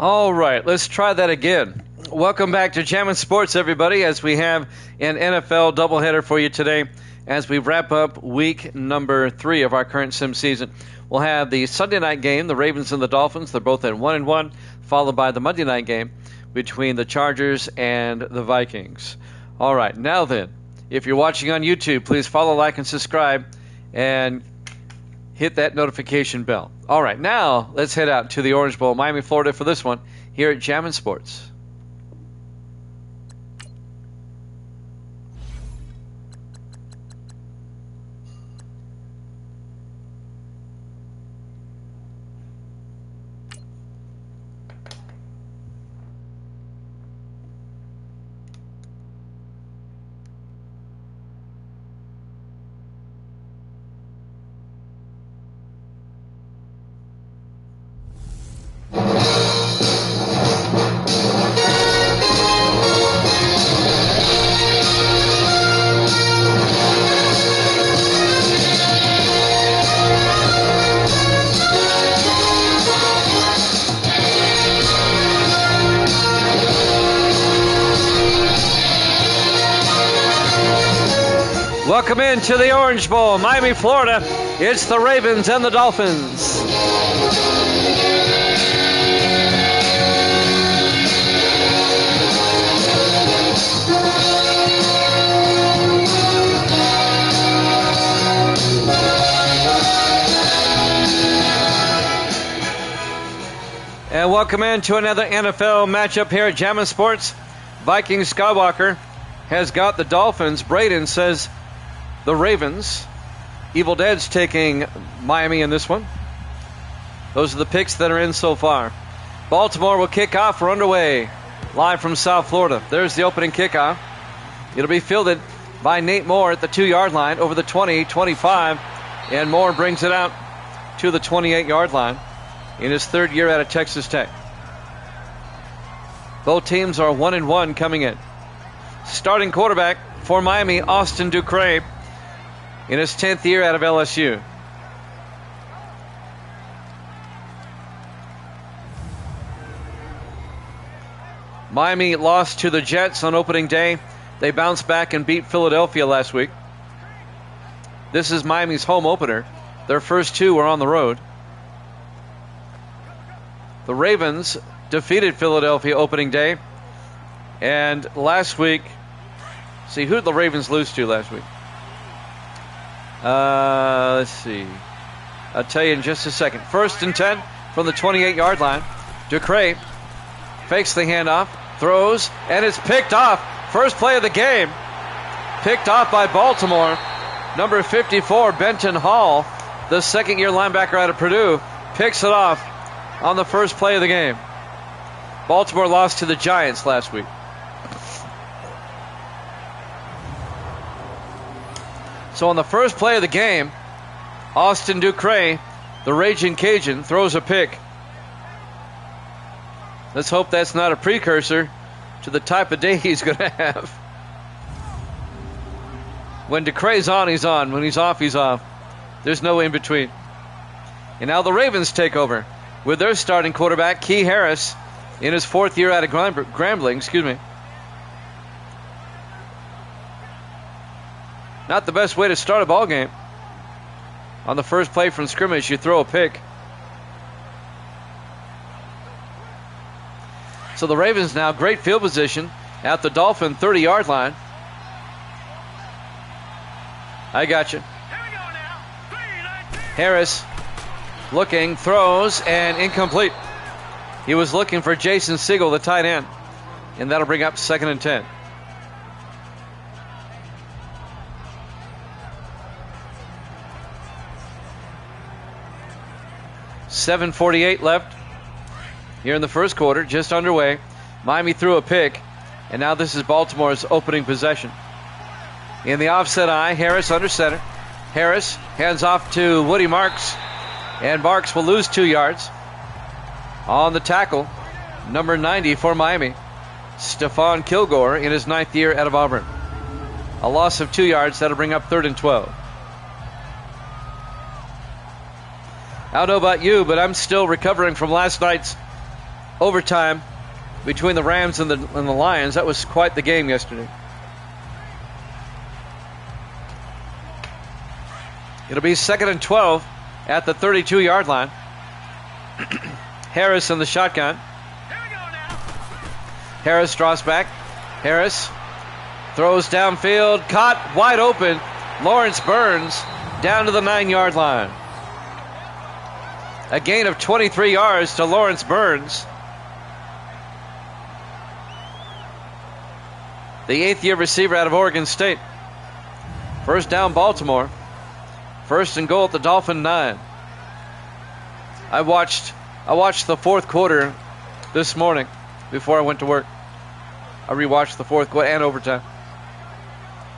All right, let's try that again. Welcome back to Jammin' Sports, everybody, as we have an NFL doubleheader for you today as we wrap up week number 3 of our current sim season. We'll have the Sunday night game, the Ravens and the Dolphins. They're both at 1-1, followed by the Monday night game between the Chargers and the Vikings. All right, now then, if you're watching on YouTube, please follow, like, and subscribe, and hit that notification bell. All right, now let's head out to the Orange Bowl, Miami, Florida, for this one here at Jammin' Sports. Welcome into the Orange Bowl, Miami, Florida. It's the Ravens and the Dolphins. And welcome into another NFL matchup here at Jammin' Sports. Viking Skywalker has got the Dolphins. Braden says the Ravens. Evil Dead's taking Miami in this one. Those are the picks that are in so far. Baltimore will kick off. We're underway live from South Florida. There's the opening kickoff. It'll be fielded by Nate Moore at the 2-yard line over the 20, 25. And Moore brings it out to the 28-yard line in his third year out of Texas Tech. Both teams are 1-1 coming in. Starting quarterback for Miami, Austin Ducre, in his 10th year out of LSU. Miami lost to the Jets on opening day. They bounced back and beat Philadelphia last week. This is Miami's home opener. Their first 2 were on the road. The Ravens defeated Philadelphia opening day. And last week, see, who did the Ravens lose to last week? Let's see. I'll tell you in just a second. 1st and 10 from the 28-yard line. Ducre fakes the handoff, throws, and it's picked off. First play of the game. Picked off by Baltimore. Number 54, Benton Hall, the second-year linebacker out of Purdue, picks it off on the first play of the game. Baltimore lost to the Giants last week. So on the first play of the game, Austin Ducre, the Raging Cajun, throws a pick. Let's hope that's not a precursor to the type of day he's going to have. When Ducre's on, he's on. When he's off, he's off. There's no in between. And now the Ravens take over with their starting quarterback, Key Harris, in his 4th year out of Grambling. Not the best way to start a ball game. On the first play from scrimmage, you throw a pick. So the Ravens now, great field position at the Dolphin 30-yard line. I got you. Harris looking, throws, and incomplete. He was looking for Jason Siegel, the tight end. And that'll bring up 2nd and 10. .7:48 left here in the first quarter, just underway. Miami threw a pick, and now this is Baltimore's opening possession. In the offset eye, Harris under center. Harris hands off to Woody Marks, and Marks will lose 2 yards. On the tackle, number 90 for Miami, Stephon Kilgore, in his 9th year out of Auburn. A loss of 2 yards. That'll bring up 3rd and 12. I don't know about you, but I'm still recovering from last night's overtime between the Rams and the Lions. That was quite the game yesterday. It'll be 2nd and 12 at the 32-yard line. Harris in the shotgun. Harris draws back. Harris throws downfield. Caught wide open. Lawrence Burns down to the 9-yard line. A gain of 23 yards to Lawrence Burns. The 8th-year receiver out of Oregon State. First down, Baltimore. First and goal at the Dolphin 9. I watched the fourth quarter this morning before I went to work. I rewatched the fourth quarter and overtime.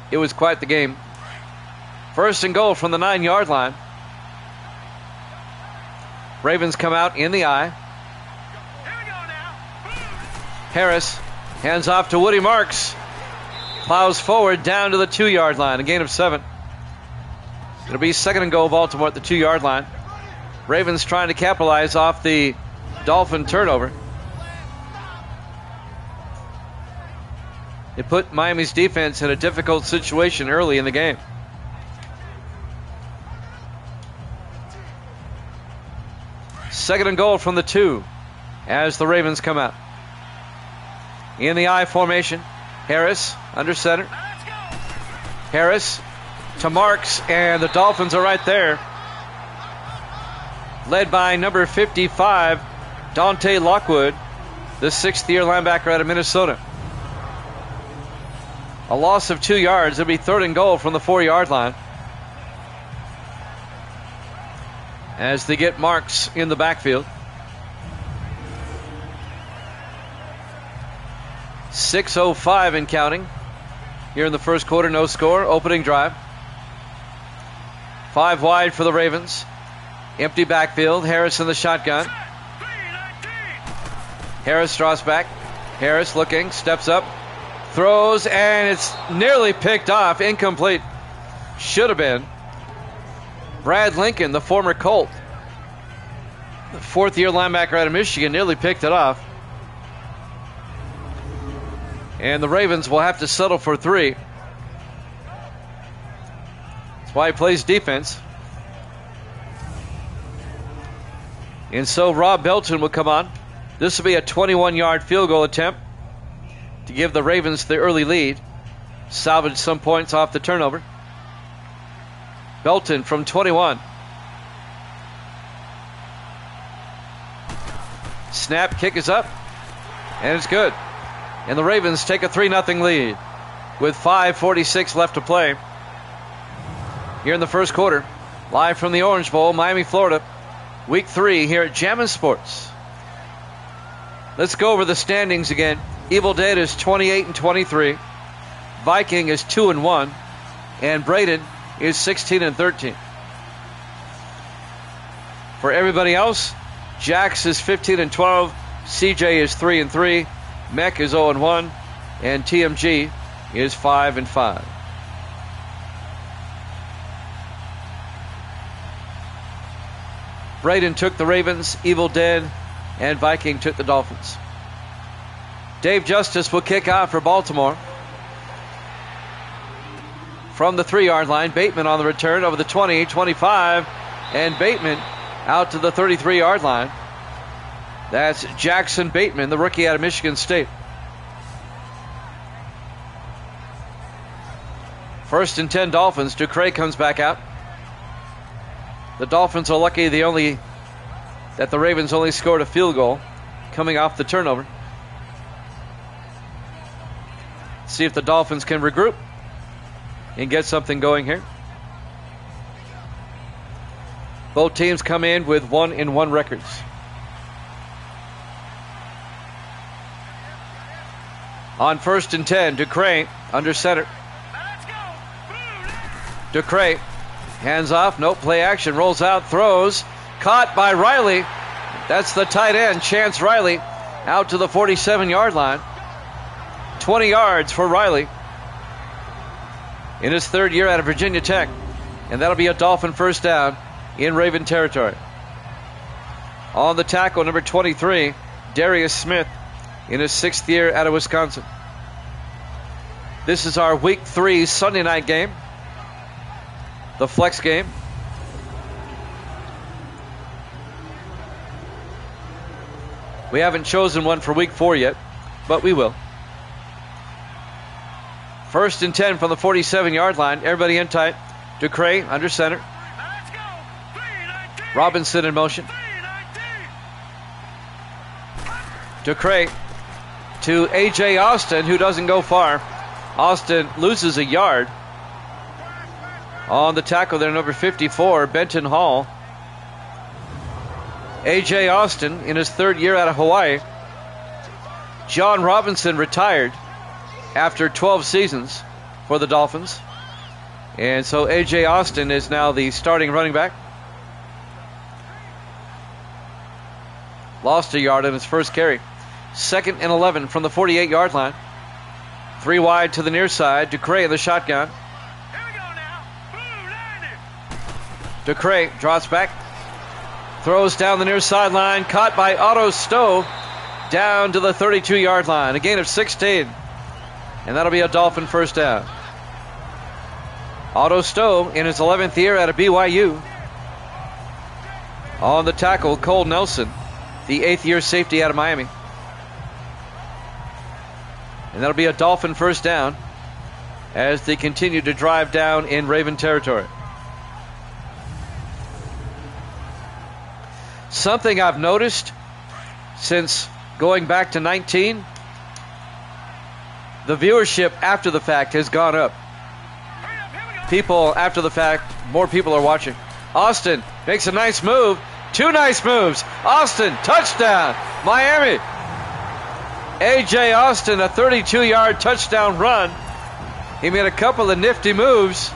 It was quite the game. First and goal from the 9-yard line. Ravens come out in the eye. Harris hands off to Woody Marks. Plows forward down to the 2-yard line. A gain of 7. It'll be 2nd and goal, Baltimore at the 2-yard line. Ravens trying to capitalize off the Dolphin turnover. It put Miami's defense in a difficult situation early in the game. Second and goal from the 2 as the Ravens come out. In the I formation, Harris under center. Harris to Marks, and the Dolphins are right there. Led by number 55, Dante Lockwood, the 6th-year linebacker out of Minnesota. A loss of 2 yards. It'll be 3rd and goal from the 4-yard line as they get Marks in the backfield. 6:05 and counting here in the first quarter. No score. Opening drive. 5 wide for the Ravens. Empty backfield. Harris in the shotgun. Harris draws back. Harris looking, steps up, throws, and it's nearly picked off. Incomplete. Should have been. Brad Lincoln, the former Colt, the 4th-year linebacker out of Michigan, nearly picked it off. And the Ravens will have to settle for 3. That's why he plays defense. And so Rob Belton will come on. This will be a 21-yard field goal attempt to give the Ravens the early lead. Salvage some points off the turnover. Belton from 21. Snap, kick is up, and it's good. And the Ravens take a 3-0 lead with 5:46 left to play here in the first quarter. Live from the Orange Bowl, Miami, Florida. Week 3 here at Jammin' Sports. Let's go over the standings again. Evil Dead is 28-23. Viking is 2-1. And Braden is 16-13. For everybody else, Jax is 15-12. CJ is 3-3. Mech is 0-1. And TMG is 5-5. Braden took the Ravens, Evil Dead, and Viking took the Dolphins. Dave Justice will kick off for Baltimore. From the 3-yard line, Bateman on the return over the 20, 25, and Bateman out to the 33-yard line. That's Jackson Bateman, the rookie out of Michigan State. First and 10 Dolphins. Ducre comes back out. The Dolphins are lucky that the Ravens only scored a field goal coming off the turnover. See if the Dolphins can regroup and get something going here. Both teams come in with 1-1 records. On first and 10, Ducre under center. Ducre hands off, no play action, rolls out, throws, caught by Riley. That's the tight end, Chance Riley, out to the 47-yard line. 20 yards for Riley in his 3rd year out of Virginia Tech. And that'll be a Dolphin first down in Raven territory. On the tackle, number 23, Darius Smith in his 6th year out of Wisconsin. This is our Week 3 Sunday night game, the flex game. We haven't chosen one for Week 4 yet, but we will. 1st and 10 from the 47-yard line. Everybody in tight. Ducre under center. Robinson in motion. Ducre to A.J. Austin, who doesn't go far. Austin loses a yard. On the tackle there, number 54, Benton Hall. A.J. Austin in his 3rd year out of Hawaii. John Robinson retired after 12 seasons for the Dolphins. And so A.J. Austin is now the starting running back. Lost a yard in his first carry. 2nd and 11 from the 48-yard line. 3 wide to the near side. Ducre in the shotgun. Ducre drops back. Throws down the near sideline. Caught by Otto Stowe. Down to the 32-yard line. A gain of 16. And that'll be a Dolphin first down. Otto Stowe in his 11th year out of BYU. On the tackle, Cole Nelson, the 8th year safety out of Miami. And that'll be a Dolphin first down as they continue to drive down in Raven territory. Something I've noticed since going back to 19, the viewership after the fact has gone up. People after the fact, more people are watching. Austin makes a nice move. 2 nice moves. Austin, touchdown, Miami. A.J. Austin, a 32-yard touchdown run. He made a couple of nifty moves.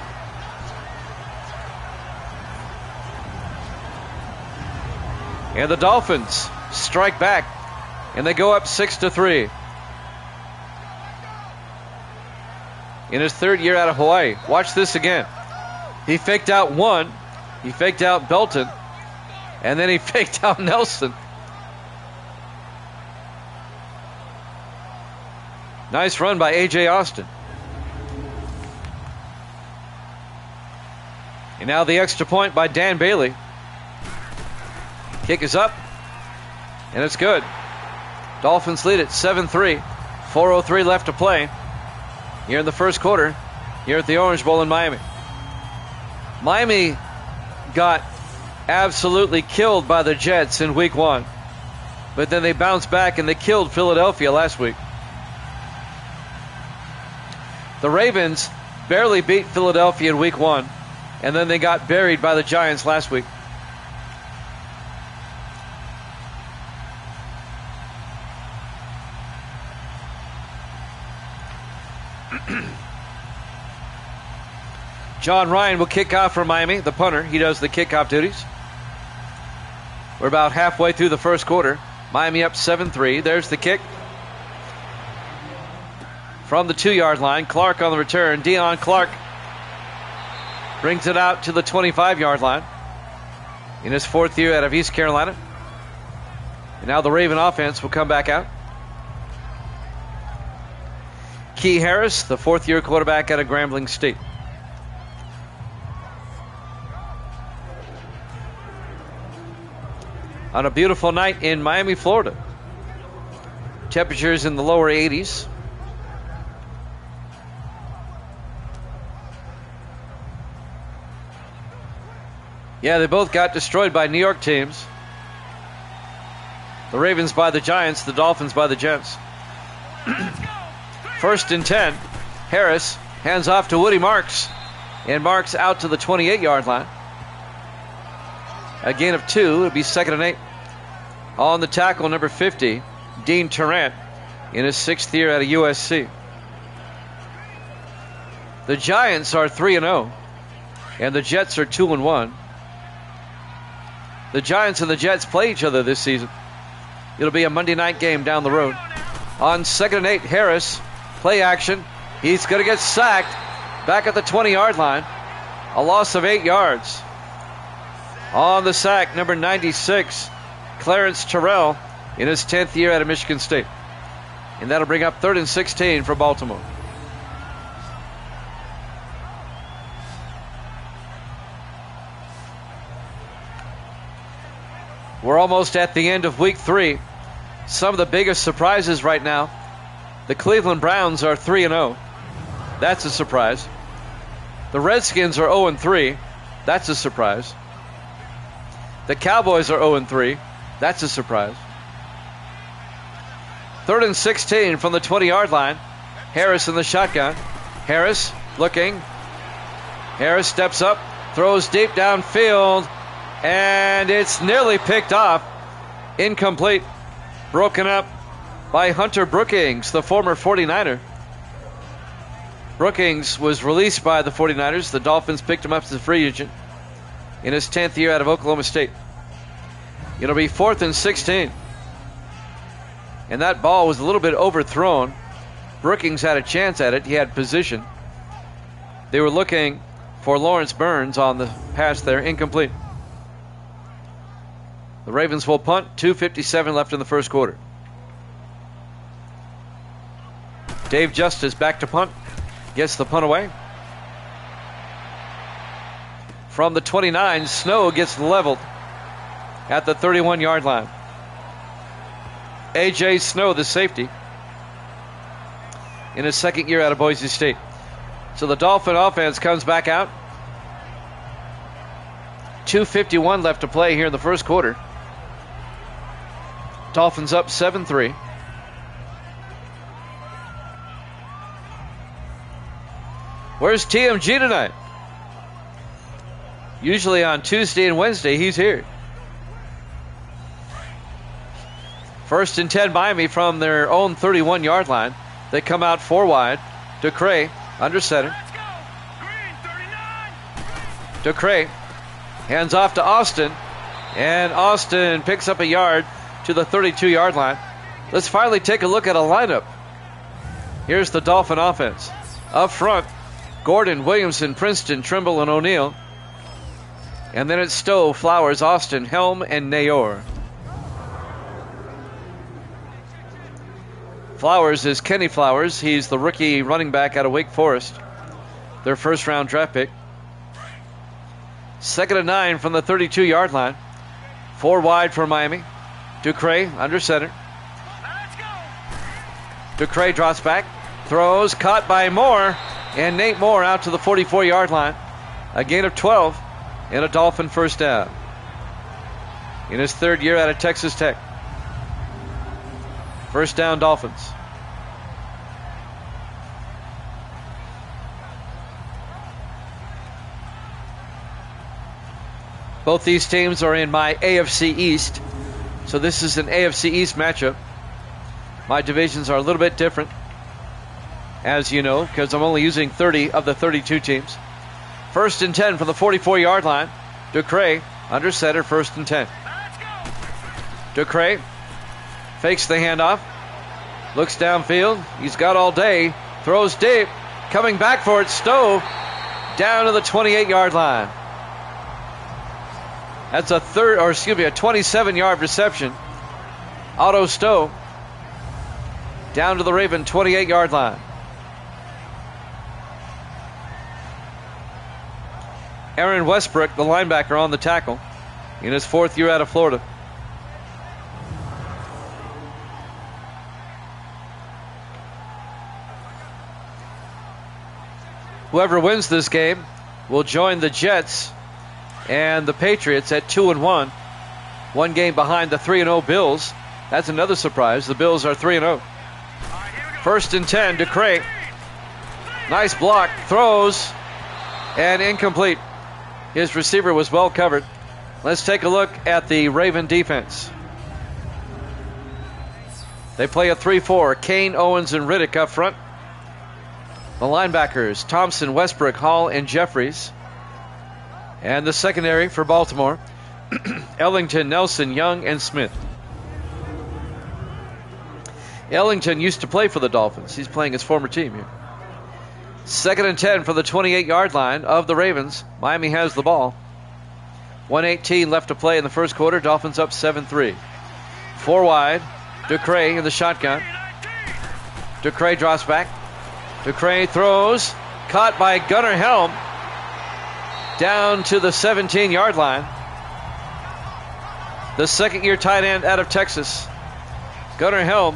And the Dolphins strike back, and they go up 6-3. In his 3rd year out of Hawaii. Watch this again. He faked out one. He faked out Belton. And then he faked out Nelson. Nice run by A.J. Austin. And now the extra point by Dan Bailey. Kick is up. And it's good. Dolphins lead it 7-3. 4:03 left to play here in the first quarter here at the Orange Bowl in Miami. Miami got absolutely killed by the Jets in Week 1. But then they bounced back and they killed Philadelphia last week. The Ravens barely beat Philadelphia in Week 1. And then they got buried by the Giants last week. John Ryan will kick off for Miami, the punter. He does the kickoff duties. We're about halfway through the first quarter. Miami up 7-3. There's the kick. From the 2-yard line, Clark on the return. Deion Clark brings it out to the 25-yard line in his 4th year out of East Carolina. And now the Raven offense will come back out. Key Harris, the 4th year quarterback out of Grambling State. On a beautiful night in Miami, Florida. Temperatures in the lower 80s. Yeah, they both got destroyed by New York teams. The Ravens by the Giants, the Dolphins by the Jets. 1st and 10. Harris hands off to Woody Marks. And Marks out to the 28-yard line. A gain of 2. It'll be 2nd and 8. On the tackle, number 50, Dean Tarrant, in his 6th year out of USC. The Giants are 3-0, and the Jets are 2-1. The Giants and the Jets play each other this season. It'll be a Monday night game down the road. On 2nd and 8, Harris, play action. He's going to get sacked back at the 20-yard line. A loss of 8 yards. On the sack, number 96, Clarence Terrell, in his 10th year out of Michigan State. And that'll bring up 3rd and 16 for Baltimore. We're almost at the end of week 3. Some of the biggest surprises right now. The Cleveland Browns are 3-0. That's a surprise. The Redskins are 0-3. That's a surprise. The Cowboys are 0-3. That's a surprise. 3rd and 16 from the 20-yard line. Harris in the shotgun. Harris looking. Harris steps up, throws deep downfield, and it's nearly picked off. Incomplete. Broken up by Hunter Brookings, the former 49er. Brookings was released by the 49ers. The Dolphins picked him up as a free agent in his 10th year out of Oklahoma State. It'll be 4th and 16. And that ball was a little bit overthrown. Brookings had a chance at it. He had position. They were looking for Lawrence Burns on the pass there. Incomplete. The Ravens will punt. 2:57 left in the first quarter. Dave Justice back to punt. Gets the punt away. From the 29, Snow gets leveled at the 31-yard line. A.J. Snow, the safety, in his 2nd year out of Boise State. So the Dolphin offense comes back out. 2:51 left to play here in the first quarter. Dolphins up 7-3. Where's TMG tonight? Usually on Tuesday and Wednesday, he's here. 1st and 10 Miami from their own 31-yard line. They come out 4 wide. DeCray under center. DeCray hands off to Austin. And Austin picks up a yard to the 32-yard line. Let's finally take a look at a lineup. Here's the Dolphin offense. Up front, Gordon, Williamson, Princeton, Trimble, and O'Neal. And then it's Stowe, Flowers, Austin, Helm, and Nayor. Flowers is Kenny Flowers. He's the rookie running back out of Wake Forest. Their first-round draft pick. 2nd and 9 from the 32-yard line. 4 wide for Miami. DeCray under center. DeCray drops back. Throws. Caught by Moore. And Nate Moore out to the 44-yard line. A gain of 12 and a Dolphin first down. In his 3rd year out of Texas Tech. First down, Dolphins. Both these teams are in my AFC East. So this is an AFC East matchup. My divisions are a little bit different, as you know, because I'm only using 30 of the 32 teams. 1st and 10 from the 44-yard line. DeCray under center, 1st and 10. DeCray fakes the handoff. Looks downfield. He's got all day. Throws deep. Coming back for it. Stowe down to the 28-yard line. That's a 27-yard reception. Otto Stowe down to the Raven 28-yard line. Aaron Westbrook, the linebacker, on the tackle in his 4th year out of Florida. Whoever wins this game will join the Jets and the Patriots at 2-1. 1 game behind the 3-0 Bills. That's another surprise. The Bills are 3-0. 1st and 10, DeCray. Nice block. Throws. And incomplete. His receiver was well covered. Let's take a look at the Raven defense. They play a 3-4. Kane, Owens, and Riddick up front. The linebackers, Thompson, Westbrook, Hall, and Jeffries. And the secondary for Baltimore, Ellington, Nelson, Young, and Smith. Ellington used to play for the Dolphins. He's playing his former team here. 2nd and 10 for the 28-yard line of the Ravens. Miami has the ball. 1:18 left to play in the first quarter. Dolphins up 7-3. 4 wide. Ducray in the shotgun. Ducray drops back. Ducray throws. Caught by Gunnar Helm. Down to the 17-yard line. The second-year tight end out of Texas. Gunnar Helm.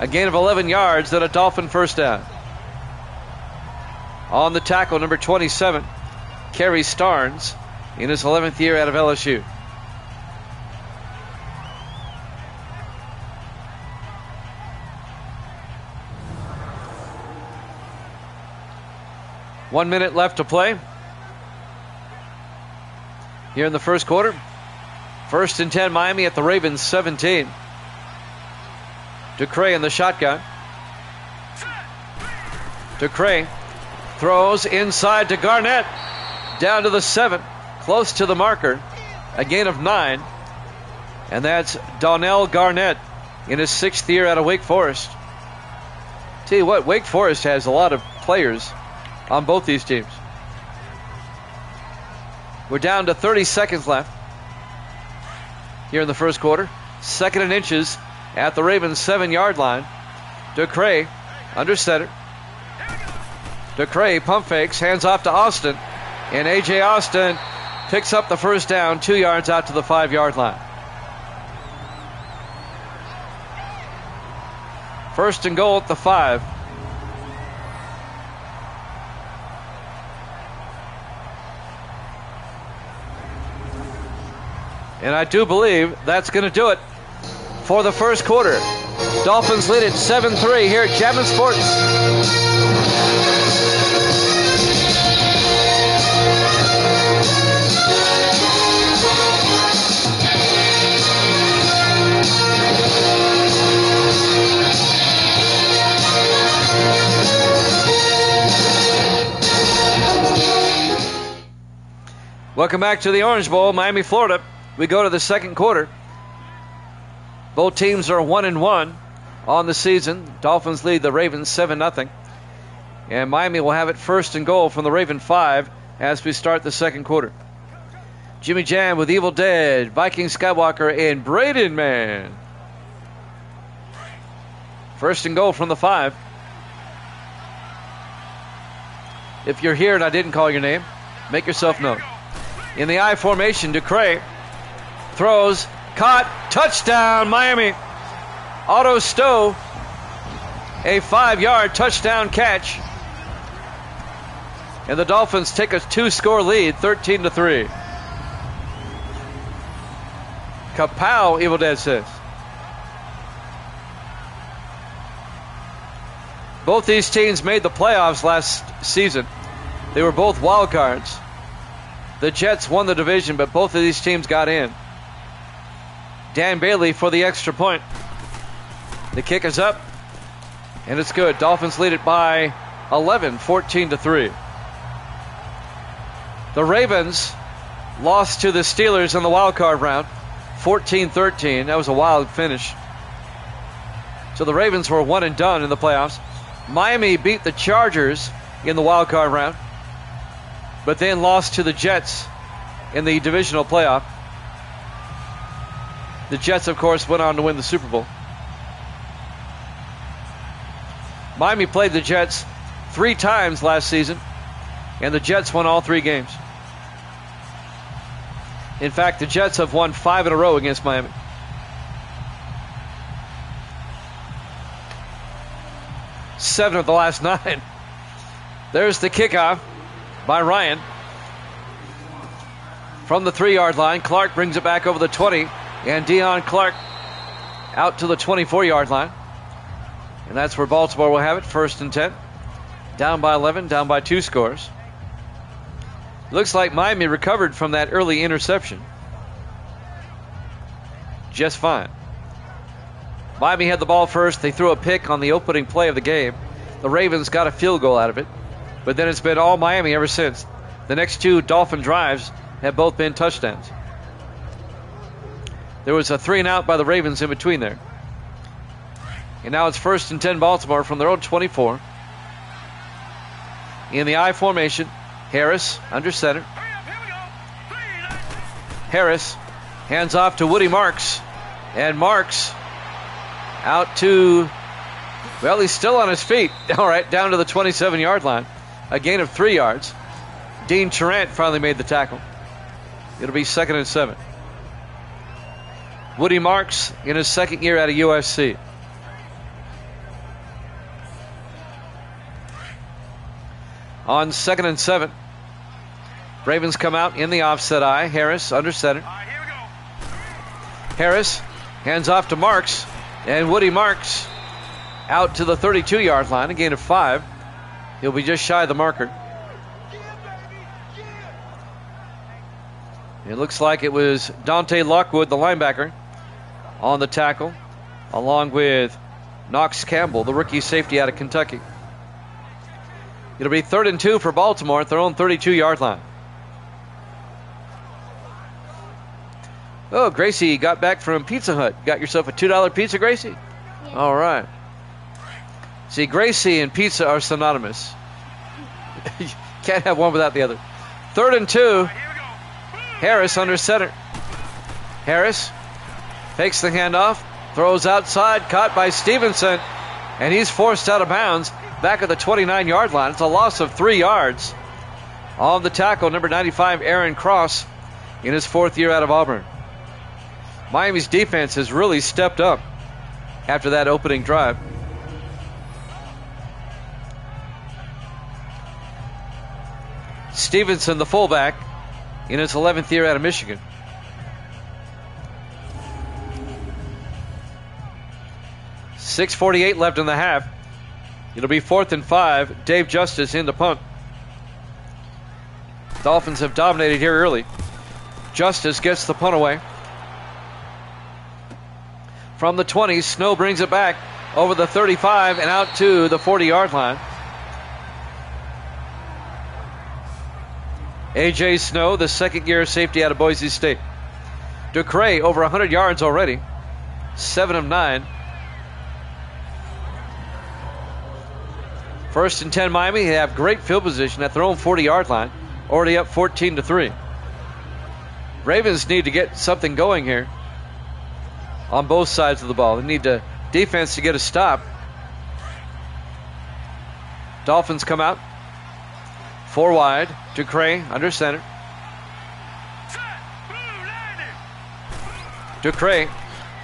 A gain of 11 yards, then a Dolphin first down. On the tackle, number 27, Kerry Starnes, in his 11th year out of LSU. One minute left to play here in the first quarter. 1st and 10, Miami at the Ravens 17. Ducray in the shotgun. Ducray throws inside to Garnett. Down to the 7, close to the marker. A gain of 9. And that's Donnell Garnett in his 6th year out of Wake Forest. Tell you what, Wake Forest has a lot of players on both these teams. We're down to 30 seconds left here in the first quarter. 2nd and inches at the Ravens 7-yard line. Ducray under center. Ducray pump fakes, hands off to Austin. And A.J. Austin picks up the first down, 2 yards out to the 5-yard line. 1st and goal at the 5. And I do believe that's going to do it for the first quarter. Dolphins lead at 7-3 here at Jammin' Sports. Welcome back to the Orange Bowl, Miami, Florida. We go to the second quarter. Both teams are 1-1 on the season. Dolphins lead the Ravens 7-0. And Miami will have it 1st and goal from the Raven 5 as we start the second quarter. Jimmy Jam with Evil Dead, Viking Skywalker, and Braden Man. 1st and goal from the 5. If you're here and I didn't call your name, make yourself known. In the I formation, Ducray throws, caught, touchdown, Miami. Otto Stowe, a 5-yard touchdown catch. And the Dolphins take a 2-score lead, 13-3. Kapow, Evil Dead says. Both these teams made the playoffs last season. They were both wild cards. The Jets won the division, but both of these teams got in. Dan Bailey for the extra point. The kick is up, and it's good. Dolphins lead it by 11, 14-3. The Ravens lost to the Steelers in the wild card round, 14-13. That was a wild finish. So the Ravens were one and done in the playoffs. Miami beat the Chargers in the wild card round, but then lost to the Jets in the divisional playoff. The Jets, of course, went on to win the Super Bowl. Miami played the Jets 3 times last season, and the Jets won all 3 games. In fact, the Jets have won 5 in a row against Miami. Seven of the last 9. There's the kickoff by Ryan. From the 3-yard line, Clark brings it back over the 20, and Deion Clark out to the 24-yard line. And that's where Baltimore will have it, 1st and 10. Down by 11, down by 2 scores. Looks like Miami recovered from that early interception just fine. Miami had the ball first. They threw a pick on the opening play of the game. The Ravens got a field goal out of it. But then it's been all Miami ever since. The next 2 Dolphin drives have both been touchdowns. There was a 3-and-out by the Ravens in between there. And now it's 1st and 10 Baltimore from their own 24. In the I formation, Harris under center. Harris hands off to Woody Marks. And Marks out to, well, he's still on his feet. All right, down to the 27-yard line. A gain of 3 yards. Dean Tarrant finally made the tackle. It'll be 2nd and 7. Woody Marks in his second year out of USC. On 2nd and 7. Ravens come out in the offset eye. Harris under center. Harris hands off to Marks. And Woody Marks out to the 32-yard line. A gain of 5. He'll be just shy of the marker. It looks like it was Dante Lockwood, the linebacker, on the tackle, along with Knox Campbell, the rookie safety out of Kentucky. It'll be 3rd and 2 for Baltimore at their own 32-yard line. Oh, Gracie got back from Pizza Hut. Got yourself a $2 pizza, Gracie? Yeah. All right. See, Gracie and pizza are synonymous. You can't have one without the other. 3rd and 2. Harris under center. Harris takes the handoff, throws outside, caught by Stevenson, and he's forced out of bounds back at the 29-yard line. It's a loss of 3 yards. On the tackle, number 95, Aaron Cross, in his 4th year out of Auburn. Miami's defense has really stepped up after that opening drive. Stevenson, the fullback, in his 11th year out of Michigan. .648 left in the half. It'll be 4th and 5. Dave Justice in the punt. Dolphins have dominated here early. Justice gets the punt away. From the 20, Snow brings it back over the 35 and out to the 40-yard line. A.J. Snow, the second-year safety out of Boise State. Ducray, over 100 yards already. 7 of 9. 1st and 10 Miami. They have great field position at their own 40-yard line. Already up 14-3. Ravens need to get something going here on both sides of the ball. They need the defense to get a stop. Dolphins come out. 4 wide. Ducray under center. Ducray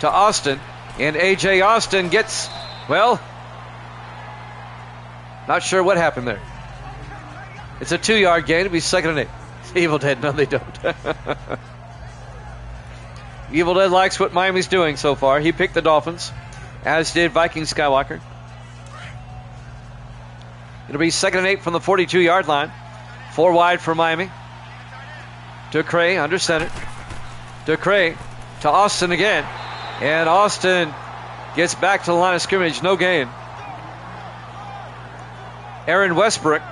to Austin. And A.J. Austin gets, well, not sure what happened there. It's a 2-yard gain. It'll be 2nd and 8. Evil Dead, no they don't. Evil Dead likes what Miami's doing so far. He picked the Dolphins, as did Viking Skywalker. It'll be 2nd and 8 from the 42-yard line. 4 wide for Miami. Ducray under center. Ducray to Austin again. And Austin gets back to the line of scrimmage. No gain. Aaron Westbrook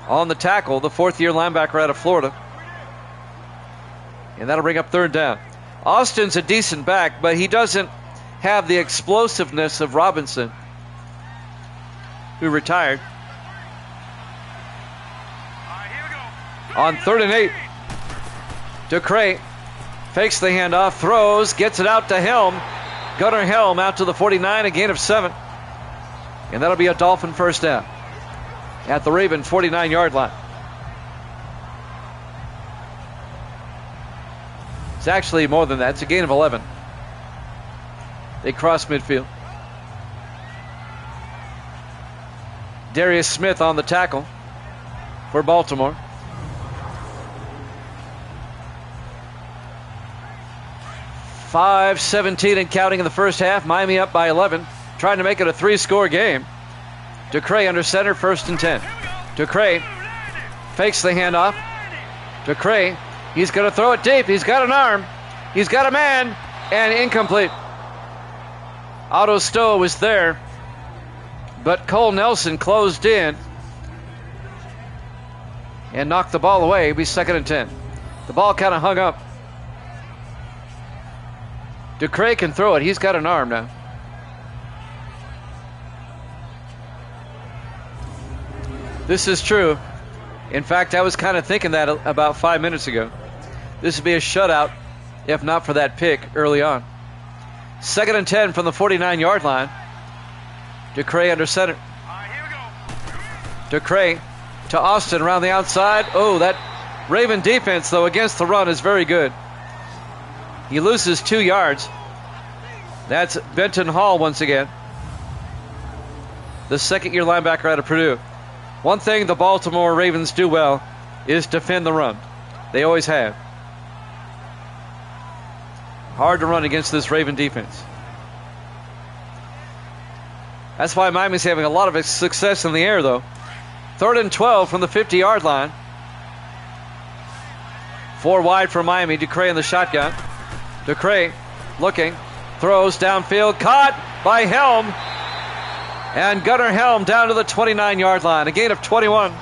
on the tackle, the 4th-year linebacker out of Florida. And that'll bring up 3rd down. Austin's a decent back, but he doesn't have the explosiveness of Robinson, who retired. On 3rd and 8, Ducray fakes the handoff, throws, gets it out to Helm. Gunnar Helm out to the 49, a gain of 7. And that'll be a Dolphin 1st down at the Raven 49-yard line. It's actually more than that. It's a gain of 11. They cross midfield. Darius Smith on the tackle for Baltimore. .5:17 and counting in the first half. Miami up by 11. Trying to make it a 3-score game. Ducray under center, 1st and 10. Ducray fakes the handoff. Ducray, he's going to throw it deep. He's got an arm. He's got a man. And incomplete. Otto Stowe was there, but Cole Nelson closed in and knocked the ball away. It'll be 2nd and 10. The ball kind of hung up. Ducray can throw it. He's got an arm now. This is true. In fact, I was kind of thinking that about 5 minutes ago. This would be a shutout if not for that pick early on. 2nd and 10 from the 49-yard line. DeCray under center. DeCray to Austin around the outside. Oh, that Raven defense, though, against the run is very good. He loses 2 yards. That's Benton Hall once again, the second-year linebacker out of Purdue. One thing the Baltimore Ravens do well is defend the run. They always have. Hard to run against this Raven defense. That's why Miami's having a lot of success in the air, though. 3rd and 12 from the 50-yard line. 4 wide for Miami. DeCray in the shotgun. DeCray looking, throws downfield, caught by Helm. And Gunnar Helm down to the 29-yard line. A gain of 21.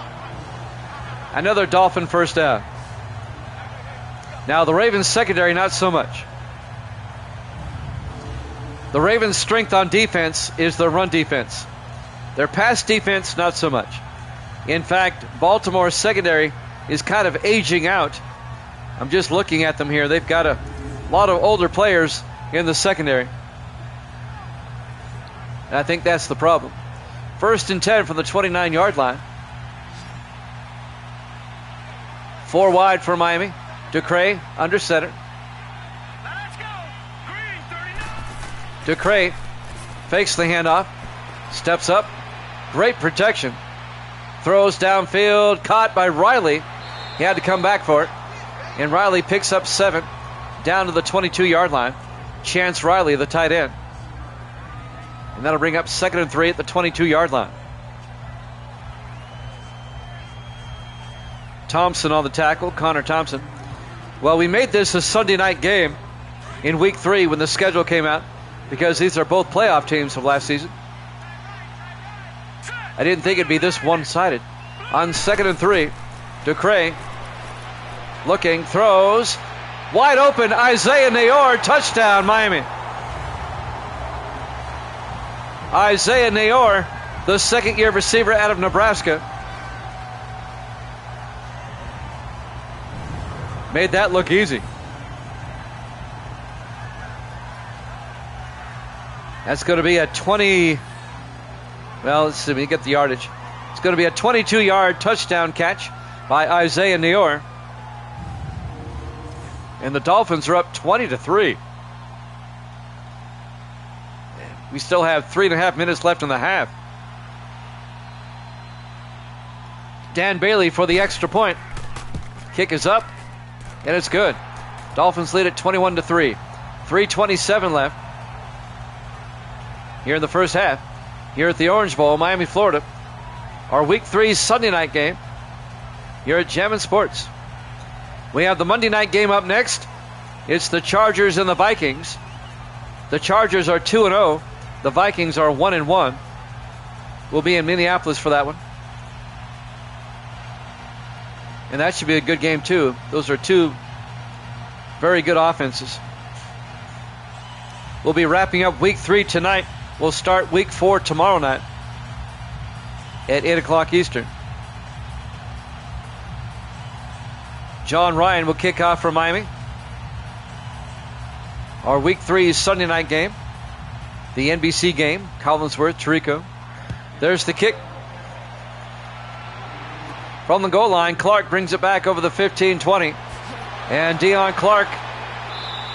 Another Dolphin first down. Now the Ravens secondary, not so much. The Ravens' strength on defense is their run defense. Their pass defense, not so much. In fact, Baltimore's secondary is kind of aging out. I'm just looking at them here. They've got a lot of older players in the secondary. And I think that's the problem. 1st and 10 from the 29-yard line. 4 wide for Miami. DeCray under center. DeCray fakes the handoff, steps up, great protection, throws downfield, caught by Riley. He had to come back for it, and Riley picks up 7 down to the 22-yard line. Chance Riley, the tight end. And that'll bring up 2nd and 3 at the 22-yard line. Thompson on the tackle, Connor Thompson. Well, we made this a Sunday night game in week 3 when the schedule came out, because these are both playoff teams from last season. I didn't think it'd be this one-sided. On 2nd and 3, DeCray looking, throws, wide open, Isaiah Nayor, touchdown, Miami. Isaiah Nayor, the second-year receiver out of Nebraska, made that look easy. That's going to be a 20, well, let's see, we get the yardage. It's going to be a 22-yard touchdown catch by Isaiah Nayor. And the Dolphins are up 20-3. We still have 3.5 minutes left in the half. Dan Bailey for the extra point. Kick is up, and it's good. Dolphins lead at 21-3. 3:27 left here in the first half. Here at the Orange Bowl, Miami, Florida. Our Week 3 Sunday night game here at Jammin' Sports. We have the Monday night game up next. It's the Chargers and the Vikings. The Chargers are 2-0. The Vikings are 1-1. We'll be in Minneapolis for that one. And that should be a good game too. Those are 2 very good offenses. We'll be wrapping up Week 3 tonight. We'll start Week 4 tomorrow night at 8 o'clock Eastern. John Ryan will kick off for Miami. Our Week 3 Sunday night game. The NBC game. Collinsworth, Tirico. There's the kick. From the goal line, Clark brings it back over the 15-20. And Deion Clark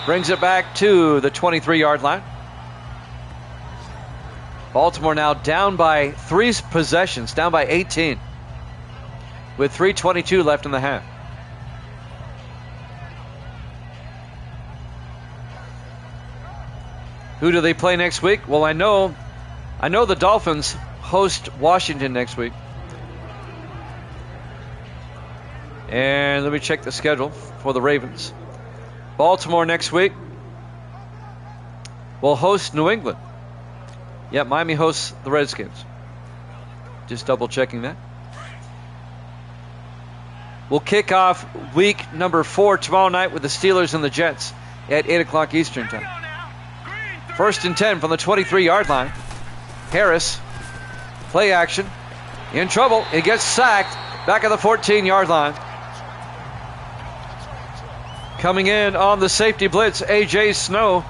brings it back to the 23-yard line. Baltimore now down by 3 possessions, down by 18, with 3:22 left in the half. Who do they play next week? Well, I know the Dolphins host Washington next week. And let me check the schedule for the Ravens. Baltimore next week will host New England. Yeah, Miami hosts the Redskins. Just double checking that. We'll kick off week number 4 tomorrow night with the Steelers and the Jets at 8 o'clock Eastern time. 1st and 10 from the 23-yard line. Harris, play action, in trouble. He gets sacked back at the 14-yard line. Coming in on the safety blitz, A.J. Snow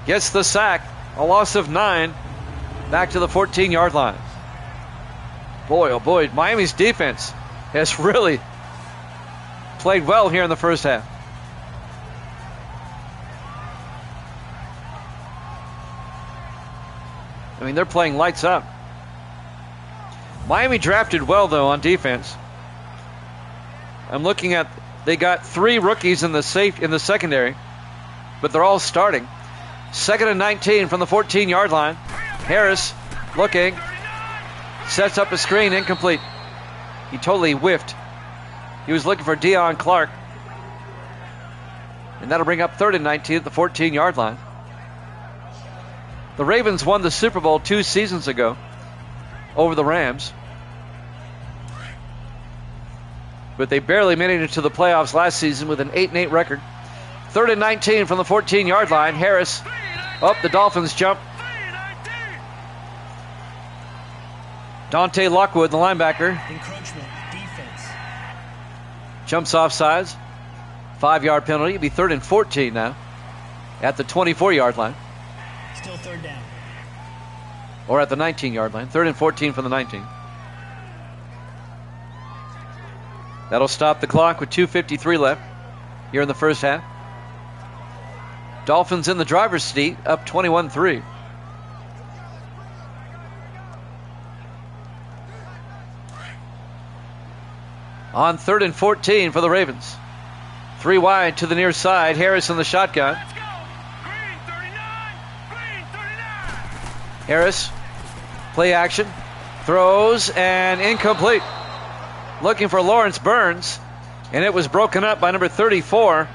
gets the sack. A loss of 9. Back to the 14-yard line. Boy, oh boy, Miami's defense has really played well here in the first half. I mean, they're playing lights up. Miami drafted well, though, on defense. I'm looking at, they got 3 rookies in the secondary, but they're all starting. 2nd and 19 from the 14-yard line. Harris looking, sets up a screen, incomplete. He totally whiffed. He was looking for Deion Clark. And that'll bring up 3rd and 19 at the 14-yard line. The Ravens won the Super Bowl 2 seasons ago over the Rams. But they barely made it into the playoffs last season with an 8-8 record. 3rd and 19 from the 14-yard line. Harris. Up, the Dolphins jump. Dante Lockwood, the linebacker. Encroachment, defense. Jumps off sides. 5-yard penalty. It'll be 3rd and 14 now at the 24-yard line. Still 3rd down. Or at the 19-yard line. 3rd and 14 from the 19. That'll stop the clock with 2:53 left here in the first half. Dolphins in the driver's seat, up 21-3. On 3rd and 14 for the Ravens. 3 wide to the near side. Harris in the shotgun. Harris, play action, throws, and incomplete. Looking for Lawrence Burns, and it was broken up by number 34,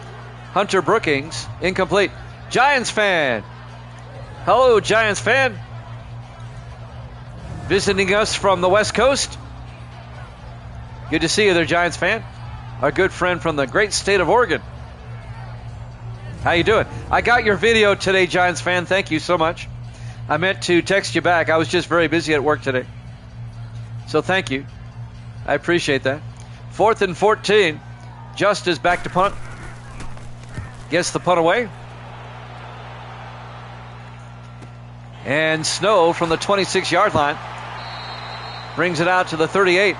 Hunter Brookings. Incomplete. Giants fan. Hello, Giants fan. Visiting us from the West Coast. Good to see you there, Giants fan. Our good friend from the great state of Oregon. How you doing? I got your video today, Giants fan. Thank you so much. I meant to text you back. I was just very busy at work today. So thank you. I appreciate that. 4th and 14. Justice back to punt. Gets the punt away. And Snow from the 26-yard line brings it out to the 38.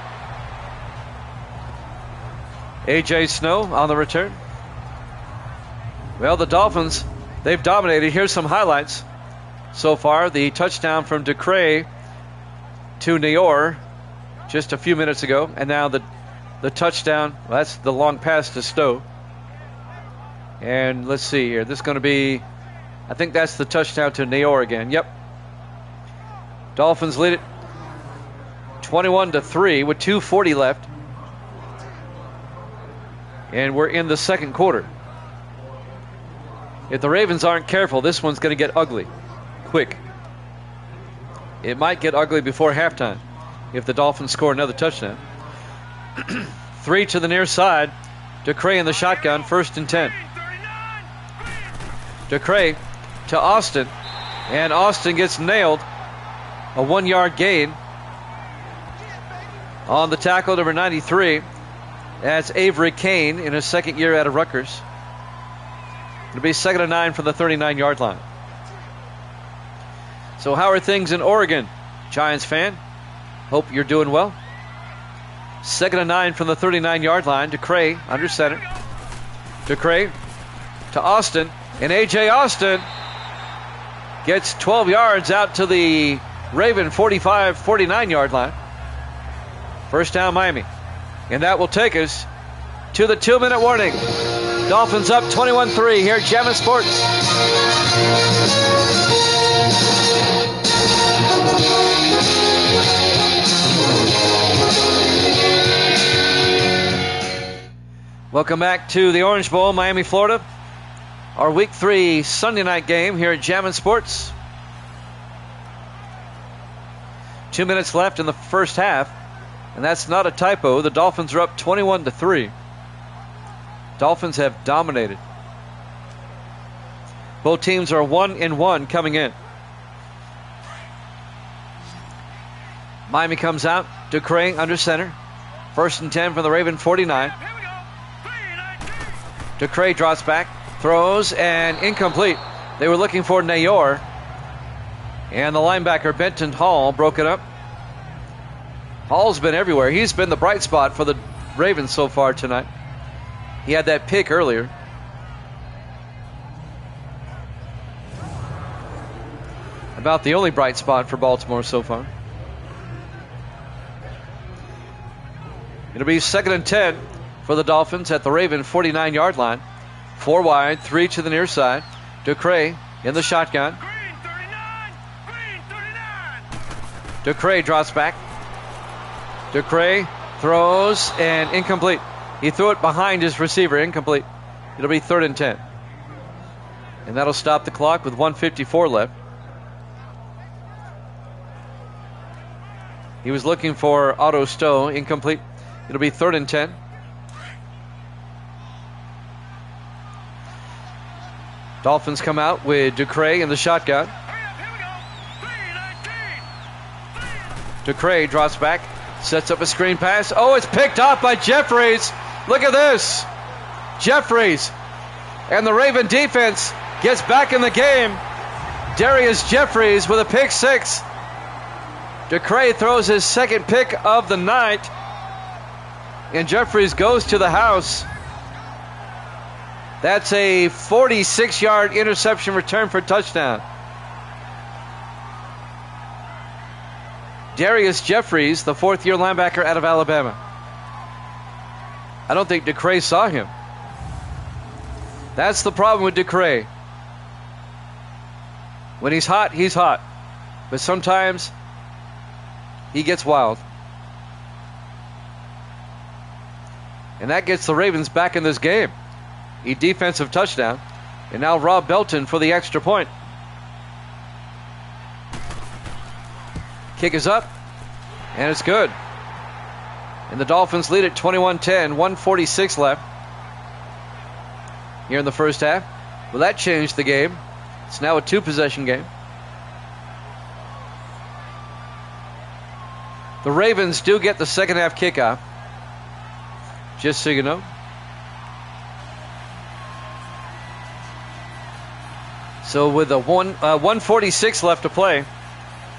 A.J. Snow on the return. Well, the Dolphins, they've dominated. Here's some highlights so far. The touchdown from DeCray to Neyor just a few minutes ago. And now the touchdown, well, that's the long pass to Stowe. And let's see here. This is going to be, I think that's the touchdown to Neyor again. Yep. Dolphins lead it 21-3 with 2:40 left. And we're in the second quarter. If the Ravens aren't careful, this one's going to get ugly quick. It might get ugly before halftime if the Dolphins score another touchdown. 3 to the near side. DeCray in the shotgun, 1st and 10. DeCray to Austin, and Austin gets nailed. A 1-yard gain on the tackle, number 93. That's Avery Kane in his second year out of Rutgers. It'll be 2nd and 9 from the 39-yard line. So how are things in Oregon, Giants fan? Hope you're doing well. 2nd and 9 from the 39-yard line. DeCray under center. DeCray to Austin. And A.J. Austin gets 12 yards out to the Raven 49-yard line. First down, Miami. And that will take us to the 2-minute warning. Dolphins up 21-3 here at Jammin' Sports. Welcome back to the Orange Bowl, Miami, Florida. Our Week 3 Sunday night game here at Jammin' Sports. 2 minutes left in the first half, and that's not a typo. The Dolphins are up 21-3. Dolphins have dominated. Both teams are 1-1 coming in. Miami comes out. DeCray under center. 1st and 10 from the Raven 49. DeCray drops back, throws, and incomplete. They were looking for Nayor, and the linebacker Benton Hall broke it up. Hall's been everywhere. He's been the bright spot for the Ravens so far tonight. He had that pick earlier. About the only bright spot for Baltimore so far. It'll be 2nd and 10 for the Dolphins at the Raven 49-yard line. 4 wide, 3 to the near side. Ducre in the shotgun. Ducre drops back. Ducre throws and incomplete. He threw it behind his receiver, incomplete. It'll be 3rd and 10. And that'll stop the clock with 1:54 left. He was looking for Otto Stowe, incomplete. It'll be 3rd and 10. Dolphins come out with Ducre in the shotgun. Ducre drops back, sets up a screen pass. Oh, it's picked off by Jeffries. Look at this. Jeffries. And the Raven defense gets back in the game. Darius Jeffries with a pick 6. Ducre throws his 2nd pick of the night. And Jeffries goes to the house. That's a 46-yard interception return for a touchdown. Darius Jeffries, the 4th-year linebacker out of Alabama. I don't think Ducre saw him. That's the problem with Ducre. When he's hot, he's hot. But sometimes he gets wild. And that gets the Ravens back in this game. A defensive touchdown. And now Rob Belton for the extra point. Kick is up. And it's good. And the Dolphins lead at 21-10. 1:46 left. Here in the first half. Well, that changed the game. It's now a 2-possession game. The Ravens do get the second half kickoff. Just so you know. So with 1:46 left to play,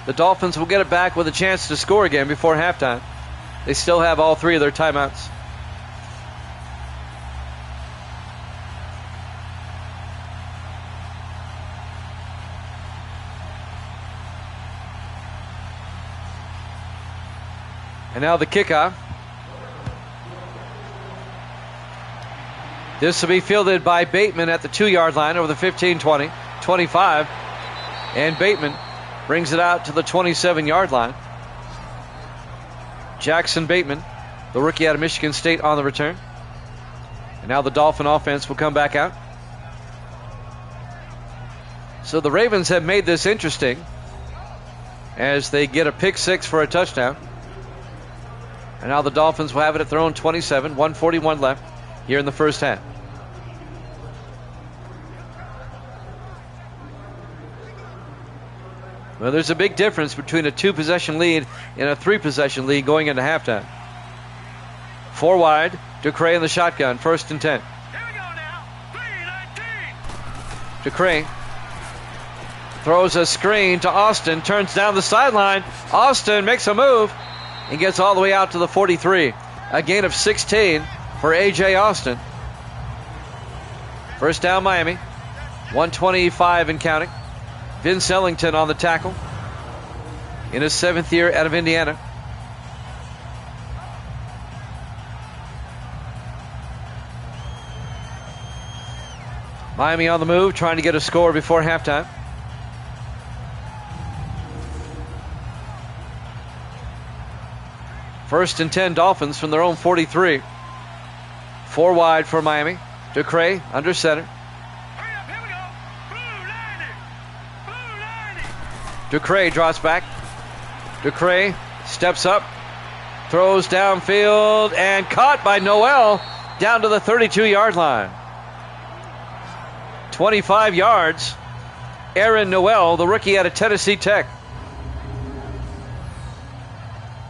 the Dolphins will get it back with a chance to score again before halftime. They still have all 3 of their timeouts. And now the kickoff. This will be fielded by Bateman at the 2-yard line over the 15-20, 25. And Bateman brings it out to the 27-yard line. Jackson Bateman, the rookie out of Michigan State, on the return. And now the Dolphin offense will come back out. So the Ravens have made this interesting as they get a pick 6 for a touchdown. And now the Dolphins will have it at their own 27, 1:41 left here in the first half. Well, there's a big difference between a 2-possession lead and a 3-possession lead going into halftime. 4 wide, Ducre in the shotgun, 1st and 10. Here we go now. 3-19. Ducre throws a screen to Austin, turns down the sideline. Austin makes a move and gets all the way out to the 43. A gain of 16 for A.J. Austin. First down, Miami. 1:25 and counting. Vince Ellington on the tackle in his 7th year out of Indiana. Miami on the move, trying to get a score before halftime. First and 10 Dolphins from their own 43. 4 wide for Miami. Ducre under center. Hurry up, here we go. Blue 90. Ducre drops back. Ducre steps up, throws downfield, and caught by Noel down to the 32-yard line. 25 yards. Aaron Noel, the rookie out of Tennessee Tech.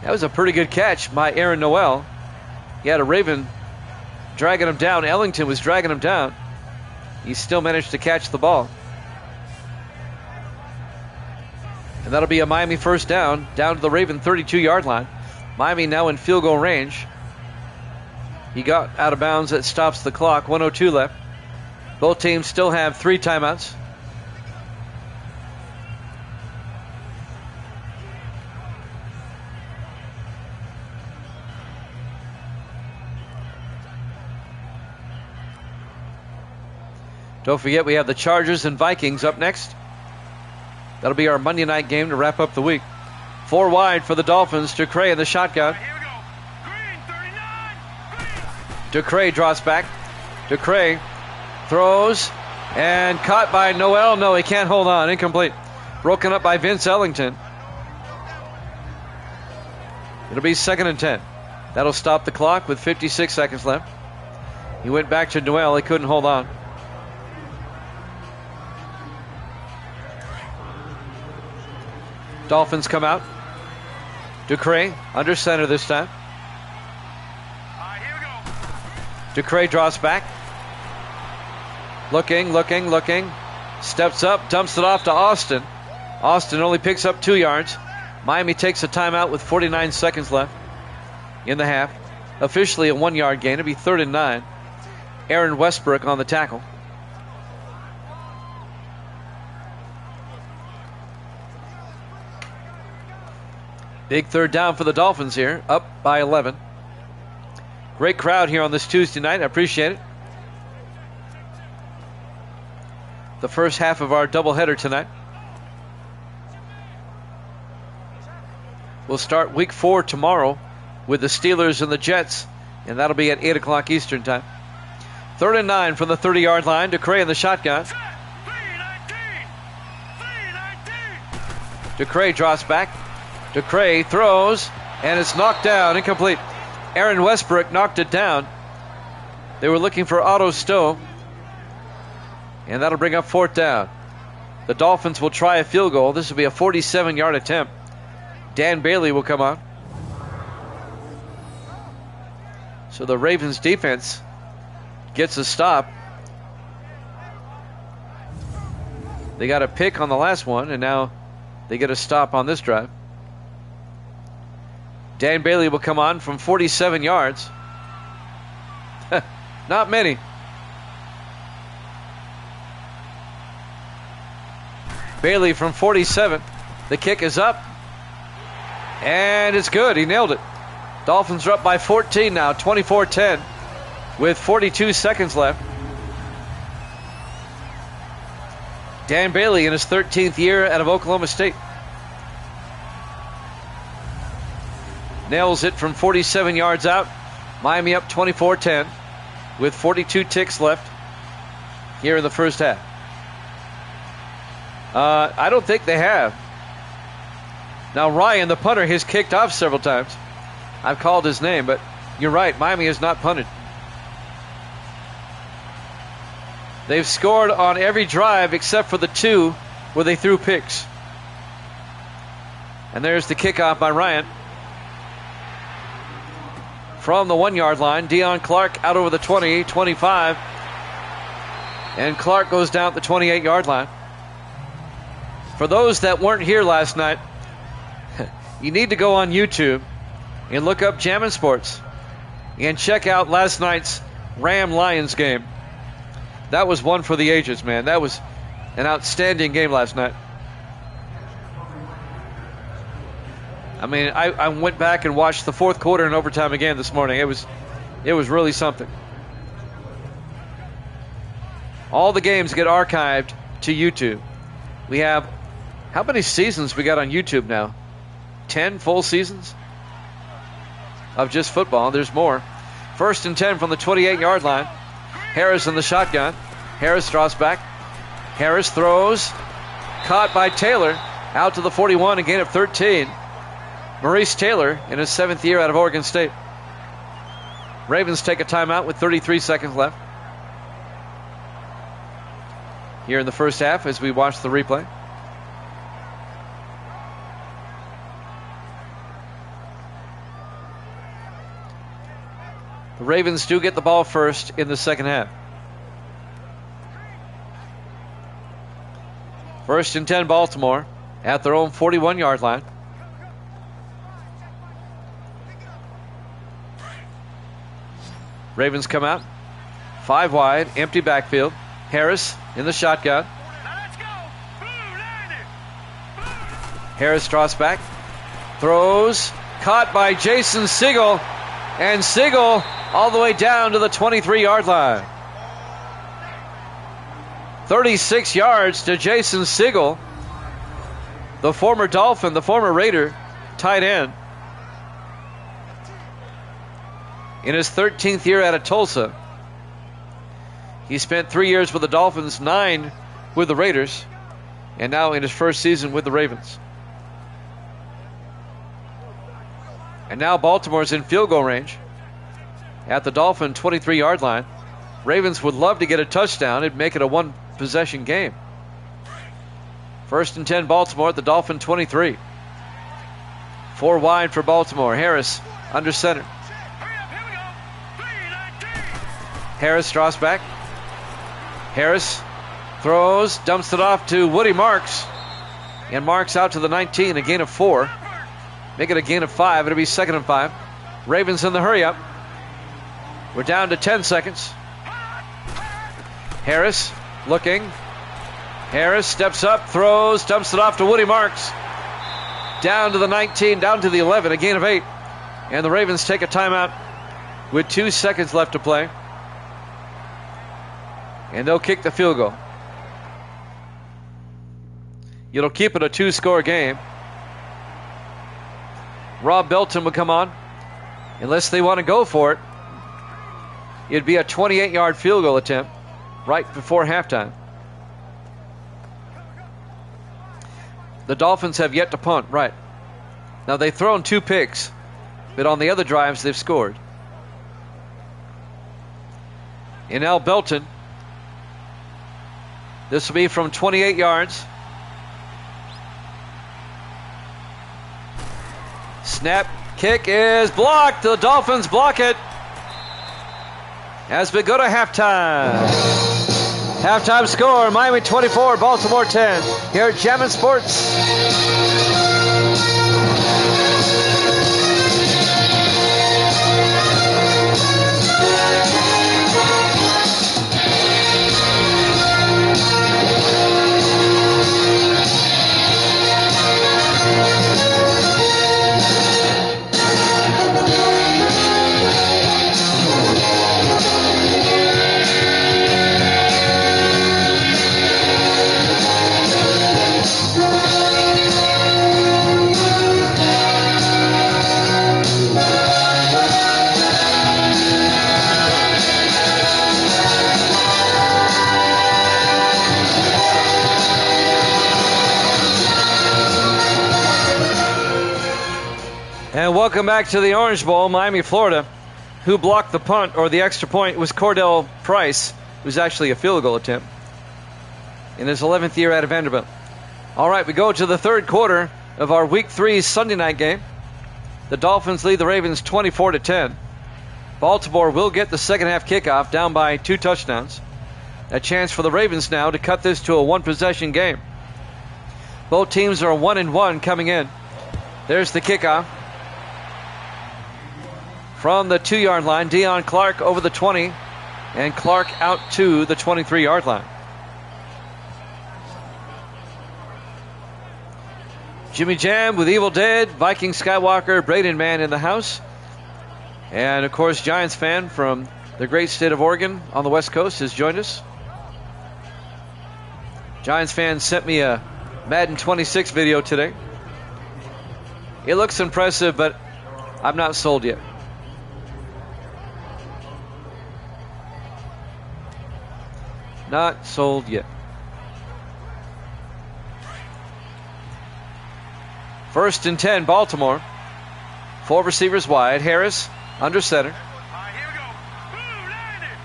That was a pretty good catch by Aaron Noel. He had a Raven dragging him down. Ellington was dragging him down. He still managed to catch the ball. And that'll be a Miami first down to the Raven 32-yard line. Miami now in field goal range. He got out of bounds. That stops the clock. 1:02 left. Both teams still have 3 timeouts. Don't forget, we have the Chargers and Vikings up next. That'll be our Monday night game to wrap up the week. 4 wide for the Dolphins. Ducray in the shotgun. Here we go. Green, 39. Ducray draws back. Ducray throws and caught by Noel. No, he can't hold on. Incomplete. Broken up by Vince Ellington. It'll be 2nd and 10. That'll stop the clock with 56 seconds left. He went back to Noel. He couldn't hold on. Dolphins come out. Ducray under center this time. Here we go. Ducray draws back. Looking. Steps up, dumps it off to Austin. Austin only picks up 2 yards. Miami takes a timeout with 49 seconds left in the half. Officially a 1-yard gain. It'll be 3rd and 9. Aaron Westbrook on the tackle. Big 3rd down for the Dolphins here, up by 11. Great crowd here on this Tuesday night. I appreciate it. The first half of our doubleheader tonight. We'll start week 4 tomorrow with the Steelers and the Jets, and that'll be at 8 o'clock Eastern time. 3rd and 9 from the 30-yard line. Ducray in the shotgun. 3-19. Ducray drops back. Ducray throws, and it's knocked down, incomplete. Aaron Westbrook knocked it down. They were looking for Otto Stowe, and that'll bring up 4th down. The Dolphins will try a field goal. This will be a 47-yard attempt. Dan Bailey will come on. So the Ravens defense gets a stop. They got a pick on the last one, and now they get a stop on this drive. Dan Bailey will come on from 47 yards. Not many. Bailey from 47. The kick is up. And it's good. He nailed it. Dolphins are up by 14 now, 24-10, with 42 seconds left. Dan Bailey in his 13th year out of Oklahoma State. Nails it from 47 yards out. Miami up 24-10 with 42 ticks left here in the first half. I don't think they have. Now Ryan, the punter, has kicked off several times. I've called his name, but you're right. Miami has not punted. They've scored on every drive except for the 2 where they threw picks. And there's the kickoff by Ryan. From the 1-yard line, Deion Clark out over the 20, 25. And Clark goes down at the 28-yard line. For those that weren't here last night, you need to go on YouTube and look up Jammin' Sports and check out last night's Ram-Lions game. That was one for the ages, man. That was an outstanding game last night. I mean, I went back and watched the 4th quarter and overtime again this morning. It was really something. All the games get archived to YouTube. We have, how many seasons we got on YouTube now? 10 full seasons of just football. There's more. 1st and 10 from the 28-yard line. Harris in the shotgun. Harris draws back. Harris throws. Caught by Taylor. Out to the 41, a gain of 13. Maurice Taylor in his 7th year out of Oregon State. Ravens take a timeout with 33 seconds left here in the first half as we watch the replay. The Ravens do get the ball first in the second half. 1st and 10 Baltimore. at their own 41-yard line. Ravens come out. 5 wide, empty backfield. Harris in the shotgun. Now let's go. Blue line it. Harris draws back. Throws. Caught by Jason Siegel. And Siegel all the way down to the 23-yard line. 36 yards to Jason Siegel, the former Dolphin, the former Raider, tight end. In his 13th year out of Tulsa, he spent 3 years with the Dolphins, 9 with the Raiders, and now in his first season with the Ravens. And now Baltimore's in field goal range at the Dolphin 23-yard line. Ravens would love to get a touchdown. It'd make it a one-possession game. 1st and 10 Baltimore at the Dolphin 23. 4 wide for Baltimore. Harris under center. Hurry up, here we go. 3-19. Harris draws back. Harris throws, dumps it off to Woody Marks. And Marks out to the 19, a gain of 4. Make it a gain of 5. It'll be 2nd and 5. Ravens in the hurry up. We're down to 10 seconds. Harris looking. Harris steps up, throws, dumps it off to Woody Marks. Down to the 19, down to the 11, a gain of 8. And the Ravens take a timeout with 2 seconds left to play. And they'll kick the field goal. It'll keep it a 2-score game. Rob Belton would come on. Unless they want to go for it, it'd be a 28-yard field goal attempt right before halftime. The Dolphins have yet to punt, right. Now they've thrown 2 picks, but on the other drives they've scored. And now Belton. This will be from 28 yards. Snap, kick is blocked. The Dolphins block it. As we go to halftime. Halftime score, Miami 24, Baltimore 10. Here at Jammin' Sports. And welcome back to the Orange Bowl, Miami, Florida. Who blocked the punt or the extra point was Cordell Price. It was actually a field goal attempt in his 11th year out of Vanderbilt. All right, we go to the third quarter of our Week 3 Sunday night game. The Dolphins lead the Ravens 24-10. Baltimore will get the second half kickoff, down by 2 touchdowns. A chance for the Ravens now to cut this to a one-possession game. Both teams are 1-1 coming in. There's the kickoff. From the 2-yard line, Deion Clark over the 20, and Clark out to the 23-yard line. Jimmy Jam with Evil Dead, Viking Skywalker, Braden Man in the house. And, of course, Giants fan from the great state of Oregon on the West Coast has joined us. Giants fan sent me a Madden 26 video today. It looks impressive, but I'm not sold yet. Not sold yet. First and 10, Baltimore. 4 receivers wide. Harris under center. All right, here we go. Blue line it.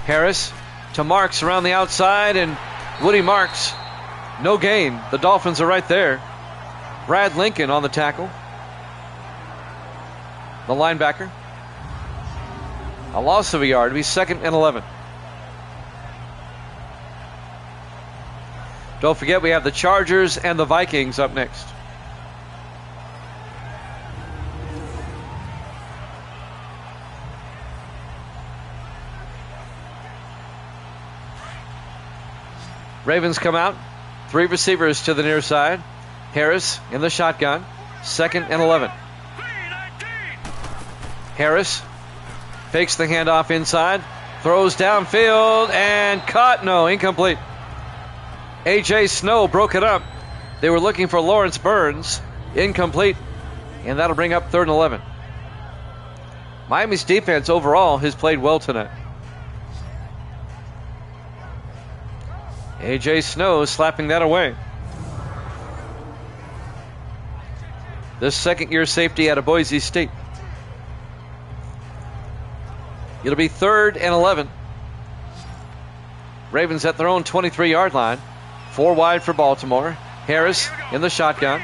Harris to Marks around the outside, and Woody Marks, no gain. The Dolphins are right there. Brad Lincoln on the tackle. The linebacker. A loss of a yard. It'll be 2nd and 11. Don't forget, we have the Chargers and the Vikings up next. Ravens come out. 3 receivers to the near side. Harris in the shotgun. 2nd and 11. Harris fakes the handoff inside. Throws downfield and caught. No, incomplete. A.J. Snow broke it up. They were looking for Lawrence Burns. Incomplete. And that'll bring up 3rd and 11. Miami's defense overall has played well tonight. A.J. Snow slapping that away. This second-year safety out of Boise State. It'll be 3rd and 11. Ravens at their own 23-yard line. 4 wide for Baltimore. Harris in the shotgun.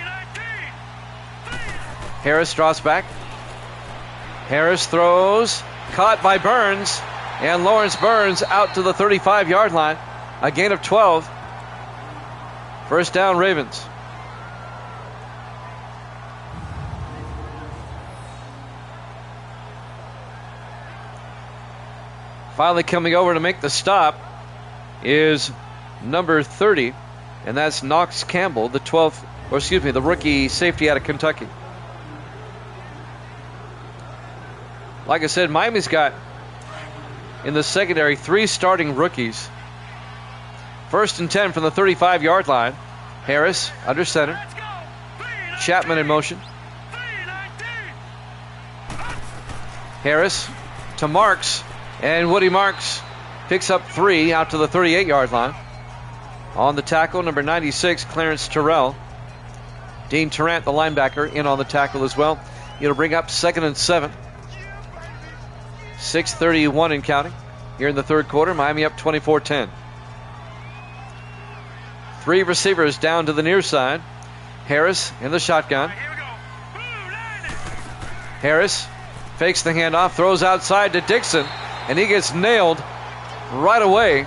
Harris draws back. Harris throws. Caught by Burns. And Lawrence Burns out to the 35-yard line. A gain of 12. First down, Ravens. Finally coming over to make the stop is number 30, and that's Knox Campbell, the rookie safety out of Kentucky. Like I said, Miami's got in the secondary 3 starting rookies. 1st and 10 from the 35-yard line. Harris under center. Chapman in motion. Harris to Marks. And Woody Marks picks up 3 out to the 38-yard line. On the tackle, number 96, Clarence Terrell. Dean Tarrant, the linebacker, in on the tackle as well. It'll bring up 2nd and 7. 6:31 and counting. Here in the third quarter, Miami up 24-10. 3 receivers down to the near side. Harris in the shotgun. Harris fakes the handoff, throws outside to Dixon, and he gets nailed right away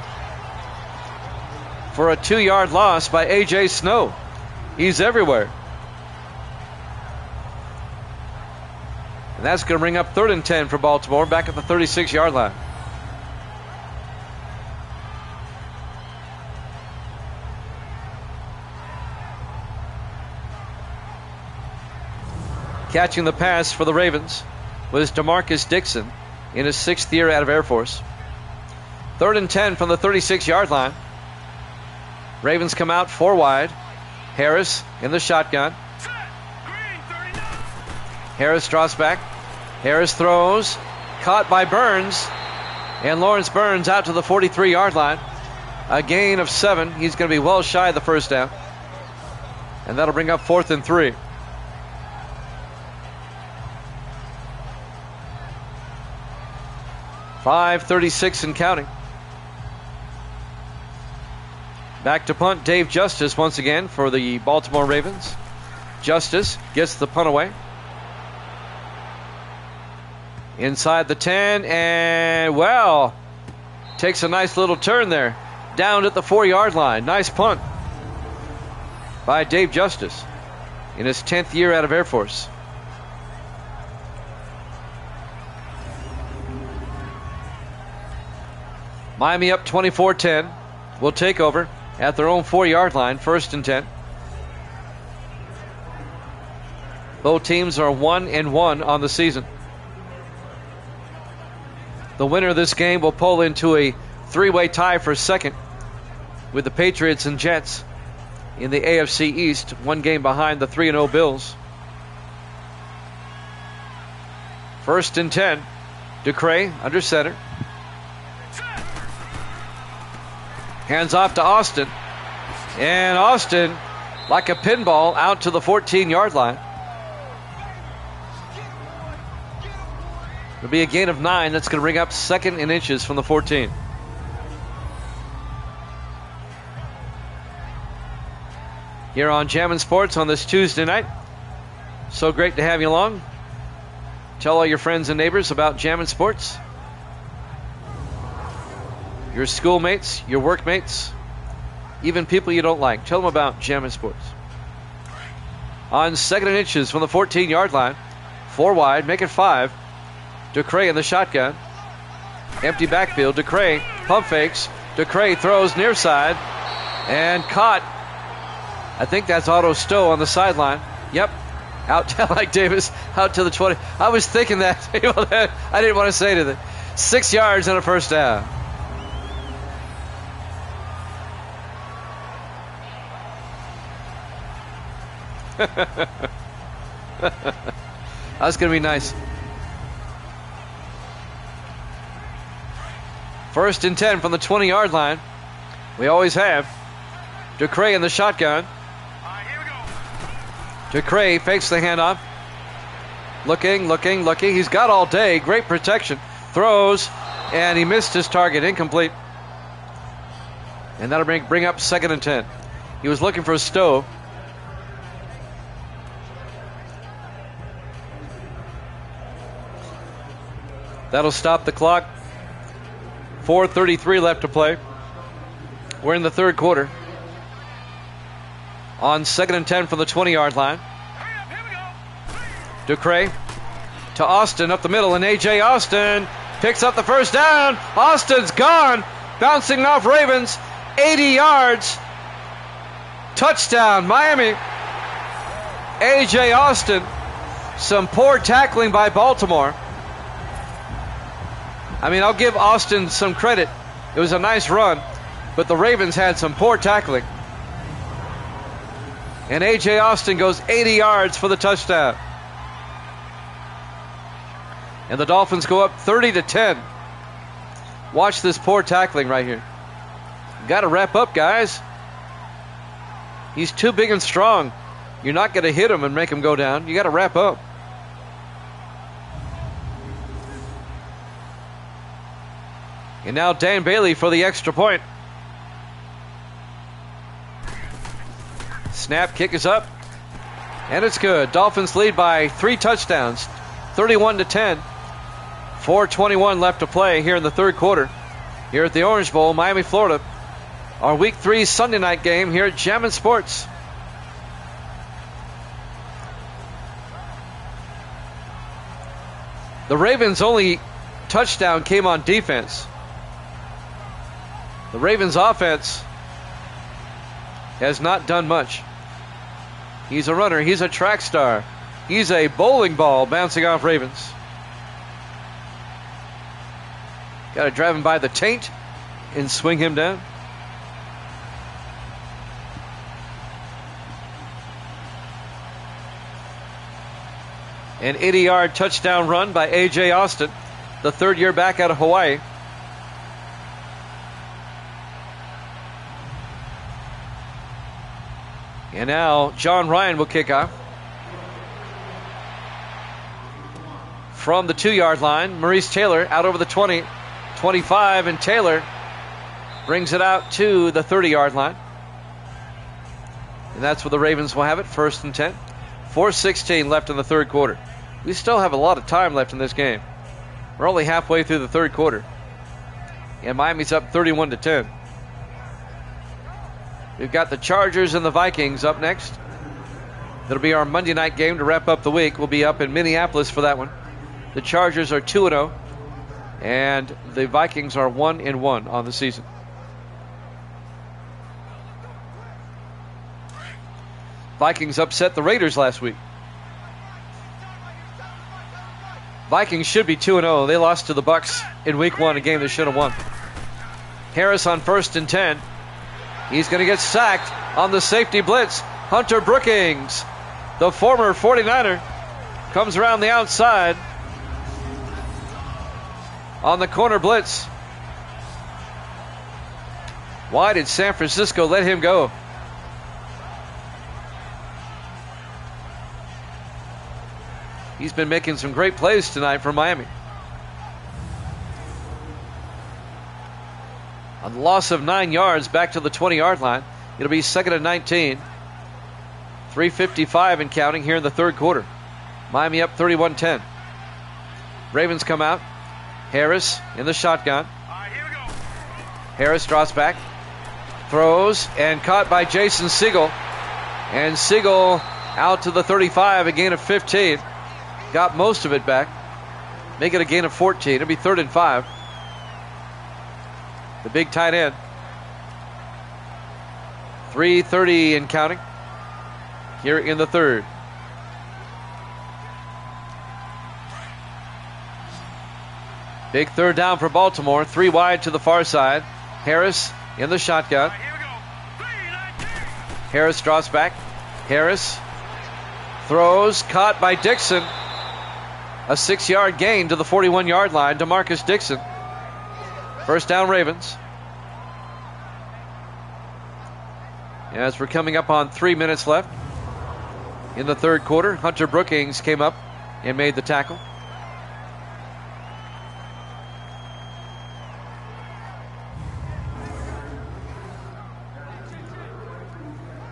for a 2-yard loss by A.J. Snow. He's everywhere. And that's going to bring up 3rd and 10 for Baltimore, back at the 36-yard line. Catching the pass for the Ravens was DeMarcus Dixon in his 6th year out of Air Force. 3rd and 10 from the 36-yard line. Ravens come out 4 wide. Harris in the shotgun. Harris draws back. Harris throws. Caught by Burns. And Lawrence Burns out to the 43-yard line. A gain of 7. He's going to be well shy of the first down. And that'll bring up 4th and 3. .536 and counting. Back to punt, Dave Justice once again for the Baltimore Ravens. Justice gets the punt away. Inside the 10, and well, takes a nice little turn there. Down at the 4-yard line. Nice punt by Dave Justice in his 10th year out of Air Force. Miami up 24-10. Will take over at their own 4-yard line, 1st and 10. Both teams are 1-1 on the season. The winner of this game will pull into a 3-way tie for 2nd with the Patriots and Jets in the AFC East, 1 game behind the 3-0 Bills. 1st and 10. Ducray under center. Hands off to Austin. And Austin, like a pinball, out to the 14-yard line. It'll be a gain of 9. That's going to bring up 2nd and inches from the 14. Here on Jammin' Sports on this Tuesday night. So great to have you along. Tell all your friends and neighbors about Jammin' Sports. Your schoolmates, your workmates, even people you don't like. Tell them about Jammin' Sports. On 2nd and inches from the 14-yard line. 4 wide, make it 5. DeCray in the shotgun. Empty backfield. DeCray pump fakes. DeCray throws near side and caught. I think that's Otto Stowe on the sideline. Yep. Out to like Davis, out to the 20. I was thinking that. I didn't want to say anything. 6 yards and a first down. That's going to be nice. 1st and 10 from the 20-yard line. We always have. DeCray in the shotgun. DeCray fakes the handoff. Looking. He's got all day. Great protection. Throws, and he missed his target. Incomplete. And that'll bring up 2nd and 10. He was looking for a Stowe. That'll stop the clock. 4:33 left to play. We're in the third quarter. On 2nd and 10 from the 20-yard line. DeCray to Austin up the middle, and A.J. Austin picks up the first down. Austin's gone. Bouncing off Ravens. 80 yards. Touchdown, Miami. A.J. Austin. Some poor tackling by Baltimore. I mean, I'll give Austin some credit. It was a nice run, but the Ravens had some poor tackling. And A.J. Austin goes 80 yards for the touchdown. And the Dolphins go up 30-10. Watch this poor tackling right here. Got to wrap up, guys. He's too big and strong. You're not going to hit him and make him go down. You got to wrap up. And now Dan Bailey for the extra point. Snap, kick is up. And it's good. Dolphins lead by 3 touchdowns. 31-10. 4:21 left to play here in the third quarter. Here at the Orange Bowl, Miami, Florida. Our Week 3 Sunday night game here at Jammin' Sports. The Ravens' only touchdown came on defense. The Ravens' offense has not done much. He's a runner. He's a track star. He's a bowling ball bouncing off Ravens. Got to drive him by the taint and swing him down. An 80-yard touchdown run by A.J. Austin, the third-year back out of Hawaii. And now John Ryan will kick off. From the 2-yard line, Maurice Taylor out over the 20, 25, and Taylor brings it out to the 30-yard line. And that's where the Ravens will have it, 1st and 10. 4:16 left in the third quarter. We still have a lot of time left in this game. We're only halfway through the third quarter. And Miami's up 31-10. We've got the Chargers and the Vikings up next. That'll be our Monday night game to wrap up the week. We'll be up in Minneapolis for that one. The Chargers are 2-0, and the Vikings are 1-1 on the season. Vikings upset the Raiders last week. Vikings should be 2-0. They lost to the Bucs in week 1, a game they should have won. Harris on 1st and 10. He's going to get sacked on the safety blitz. Hunter Brookings, the former 49er, comes around the outside on the corner blitz. Why did San Francisco let him go? He's been making some great plays tonight for Miami. A loss of 9 yards back to the 20-yard line. It'll be 2nd and 19. 3:55 and counting here in the third quarter. Miami up 31-10. Ravens come out. Harris in the shotgun. All right, here we go. Harris draws back. throws and caught by Jason Siegel. And Siegel out to the 35, a gain of 15. Got most of it back. Make it a gain of 14. It'll be 3rd and 5. The big tight end. 3:30 and counting here in the third. Big third down for Baltimore. 3 wide to the far side. Harris in the shotgun. Harris drops back. Harris throws, caught by Dixon. A 6-yard gain to the 41-yard line. DeMarcus Dixon. First down, Ravens. As we're coming up on 3 minutes left in the third quarter, Hunter Brookings came up and made the tackle.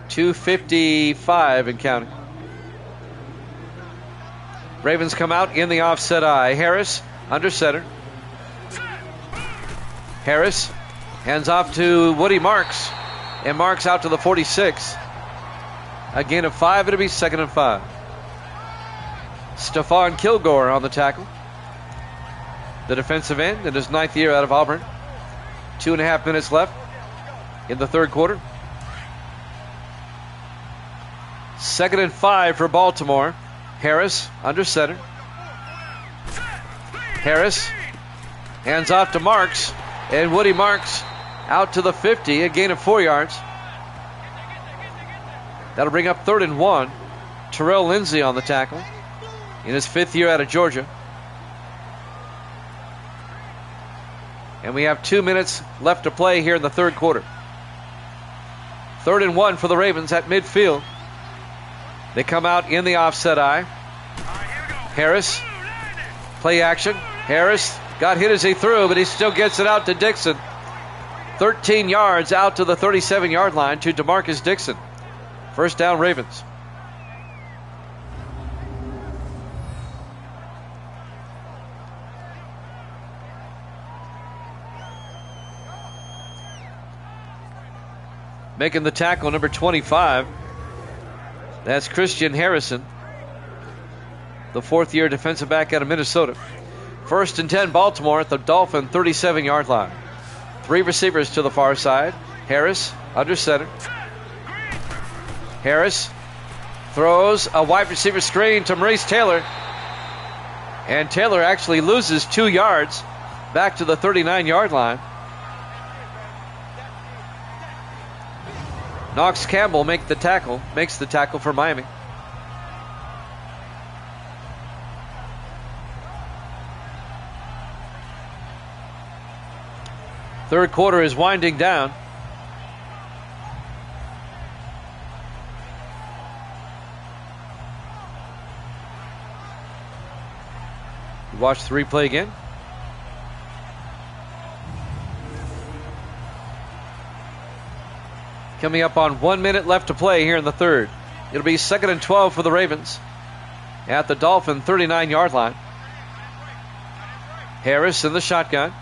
.255 and counting. Ravens come out in the offset eye. Harris under center. Harris hands off to Woody Marks. And Marks out to the 46. A gain of 5. It'll be 2nd and 5. Stephon Kilgore on the tackle. The defensive end in his 9th year out of Auburn. 2.5 minutes left in the third quarter. 2nd and 5 for Baltimore. Harris under center. Harris hands off to Marks. And Woody Marks out to the 50, a gain of 4 yards. That'll bring up 3rd and 1. Terrell Lindsay on the tackle in his 5th year out of Georgia. And we have 2 minutes left to play here in the third quarter. 3rd and 1 for the Ravens at midfield. They come out in the offset eye. Harris, play action. Harris got hit as he threw, but he still gets it out to Dixon. 13 yards out to the 37-yard line to DeMarcus Dixon. First down, Ravens. Making the tackle, number 25. That's Christian Harrison, the 4th-year defensive back out of Minnesota. 1st and 10, Baltimore at the Dolphin 37-yard line. 3 receivers to the far side. Harris under center. Harris throws a wide receiver screen to Maurice Taylor. And Taylor actually loses 2 yards back to the 39-yard line. Knox Campbell makes the tackle for Miami. Third quarter is winding down. Watch the replay again. Coming up on 1 minute left to play here in the third. It'll be 2nd and 12 for the Ravens at the Dolphin 39-yard line. Harris in the shotgun.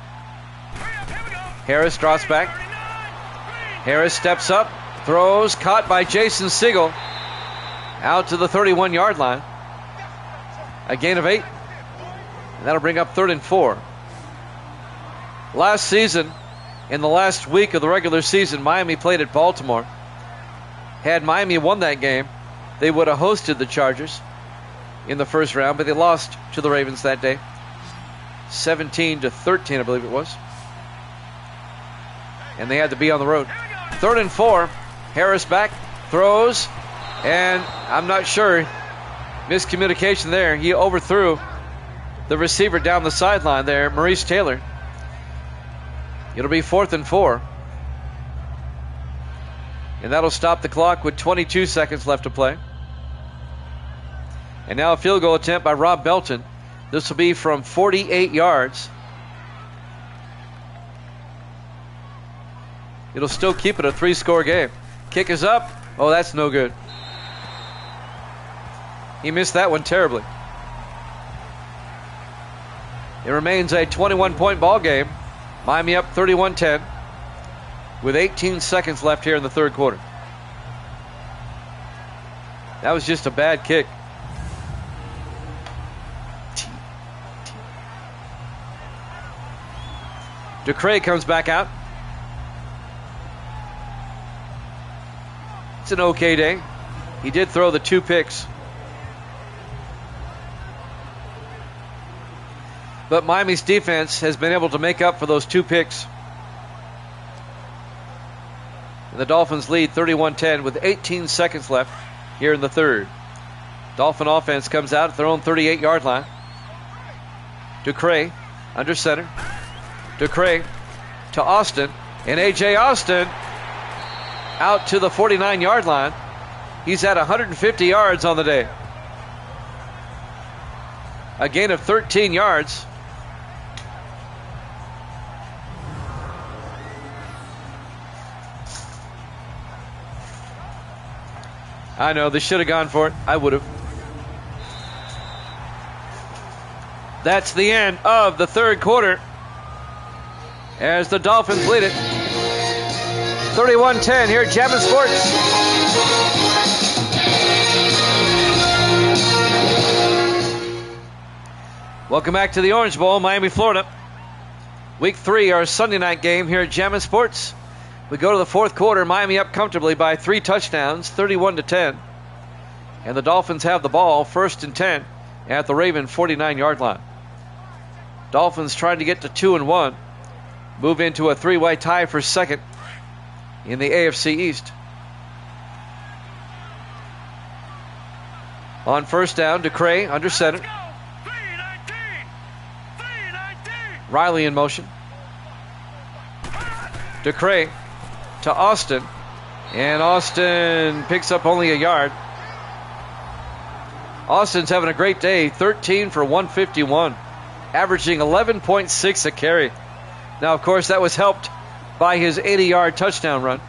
Harris drops back. Harris steps up, throws, caught by Jason Siegel out to the 31-yard line. A gain of 8. And that'll bring up 3rd and 4. Last season, in the last week of the regular season, Miami played at Baltimore. Had Miami won that game, they would have hosted the Chargers in the first round, but they lost to the Ravens that day. 17-13, I believe it was. And they had to be on the road. 3rd and 4. Harris back, throws, and I'm not sure. Miscommunication there. He overthrew the receiver down the sideline there, Maurice Taylor. It'll be 4th and 4. And that'll stop the clock with 22 seconds left to play. And now a field goal attempt by Rob Belton. This will be from 48 yards. It'll still keep it a 3-score game. Kick is up. Oh, that's no good. He missed that one terribly. It remains a 21-point ball game. Miami up 31-10. with 18 seconds left here in the third quarter. That was just a bad kick. DeCray comes back out. It's an okay day. He did throw the 2 picks. But Miami's defense has been able to make up for those 2 picks. And the Dolphins lead 31-10 with 18 seconds left here in the third. Dolphin offense comes out at their own 38-yard line. DeCray under center. DeCray to Austin. And A.J. Austin out to the 49-yard line. He's at 150 yards on the day. A gain of 13 yards. I know, they should have gone for it. I would have. That's the end of the third quarter as the Dolphins lead it. 31-10 here at Jammin' Sports. Welcome back to the Orange Bowl, Miami, Florida. Week 3, our Sunday night game here at Jammin' Sports. We go to the fourth quarter, Miami up comfortably by 3 touchdowns, 31-10. And the Dolphins have the ball, 1st and 10 at the Raven 49-yard line. Dolphins trying to get to 2-1, move into a 3-way tie for second in the AFC East. On first down, DeCray under center. Riley in motion. DeCray to Austin. And Austin picks up only a yard. Austin's having a great day. 13 for 151. Averaging 11.6 a carry. Now, of course, that was helped by his 80-yard touchdown run.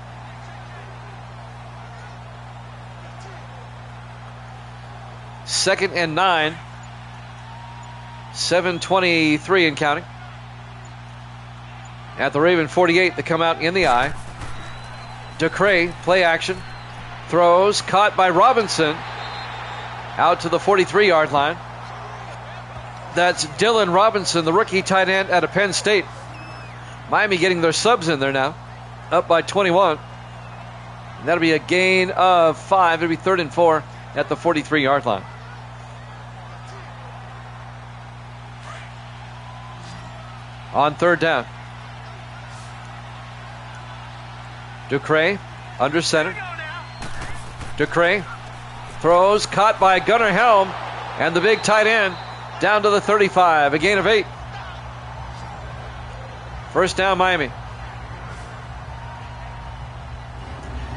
Second and 9. 7:23 and counting. At the Raven 48, they come out in the eye. DeCray, play action. Throws, caught by Robinson. Out to the 43-yard line. That's Dylan Robinson, the rookie tight end out of Penn State. Miami getting their subs in there now. Up by 21. And that'll be a gain of 5. It'll be 3rd and 4 at the 43-yard line. On third down. DeCray under center. DeCray throws, caught by Gunnar Helm, and the big tight end down to the 35, a gain of 8. First down, Miami.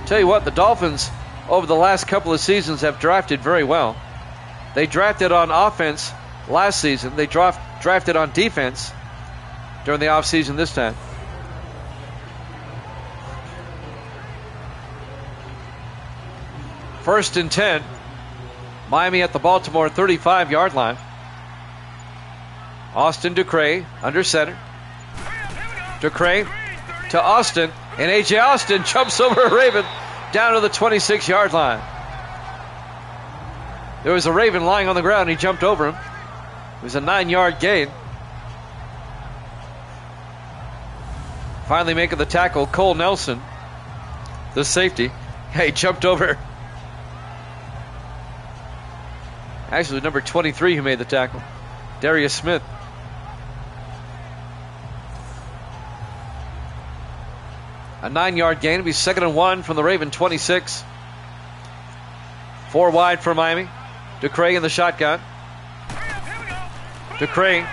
Tell you what, the Dolphins over the last couple of seasons have drafted very well. They drafted on offense last season. They drafted on defense during the offseason this time. First and 10. Miami at the Baltimore 35-yard line. Austin DeCray under center. DeCray to Austin. And A.J. Austin jumps over a Raven down to the 26-yard line. There was a Raven lying on the ground. He jumped over him. It was a 9-yard gain. Finally making the tackle, Cole Nelson, the safety. He jumped over. Actually, number 23 who made the tackle, Darius Smith. A 9-yard gain. It'll be 2nd and 1 from the Raven 26. 4 wide for Miami. DeCray in the shotgun. DeCray